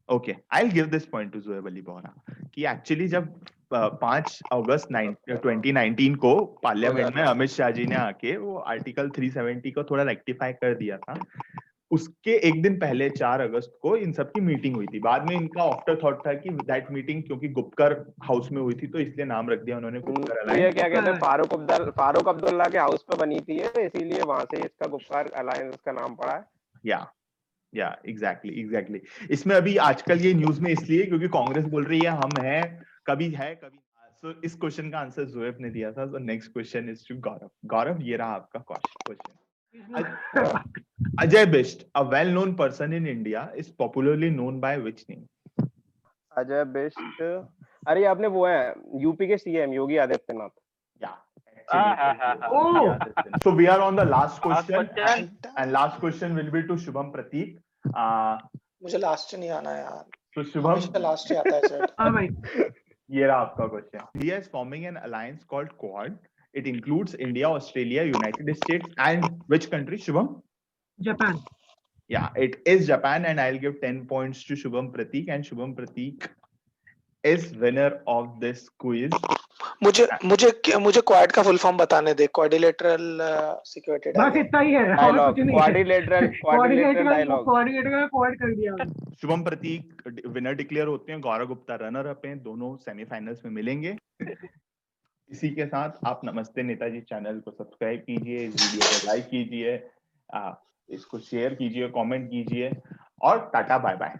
Okay, I'll give this point to Zoeb Ali Bohra कि एक्चुअली जब 5 अगस्त 2019 को पार्लियामेंट में अमित शाह जी ने आके वो आर्टिकल 370 को थोड़ा रेक्टिफाई कर दिया था, उसके एक दिन पहले 4 अगस्त को इन सब की मीटिंग हुई थी। बाद में इनका आफ्टर थॉट था कि दैट मीटिंग क्योंकि गुपकर हाउस में हुई थी तो इसलिए नाम रख दिया उन्होंने गुपकर अलायंस। ये क्या कहते हैं, फारूक अब्दुल्ला के हाउस पे बनी थी, इसीलिए वहां से इसका गुपकर अलायंस का नाम पड़ा है। या एग्जैक्टली। इसमें अभी आजकल ये न्यूज में इसलिए क्योंकि कांग्रेस बोल रही है हम हैं, कभी सो इस क्वेश्चन का आंसर जोएब ने दिया था। So next question is to Gaurav, ये रहा आपका question. Ajay Bisht, a well known person in India, is popularly known by which name? Ajay Bisht, अरे आपने वो है यूपी के CM Yogi Adityanath. So we are on the last question and last question will be to Shubham Prateek. मुझे last नहीं आना यार, तो शुभम लास्ट ही आता है सर। हां भाई, ये रहा आपका question. India is forming an alliance called Quad. It includes India, Australia, United States and which country, Shubham? Japan. Yeah, it is Japan and I'll give 10 points to Shubham Prateek and Shubham Prateek is winner of this quiz. मुझे quad का full form बताने दे, quadrilateral security बस इतना ही है, और कुछ नहीं। Quadrilateral dialogue, quadrilateral quad कर दिया। शुभम प्रतीक विनर डिक्लेयर होते हैं, गौरव गुप्ता रनर अप हैं, दोनों सेमीफाइनल्स में मिलेंगे। इसी के साथ आप नमस्ते नेताजी चैनल को सब्सक्राइब कीजिए, इस वीडियो को लाइक कीजिए, इसको शेयर कीजिए, कमेंट कीजिए और टाटा बाय बाय।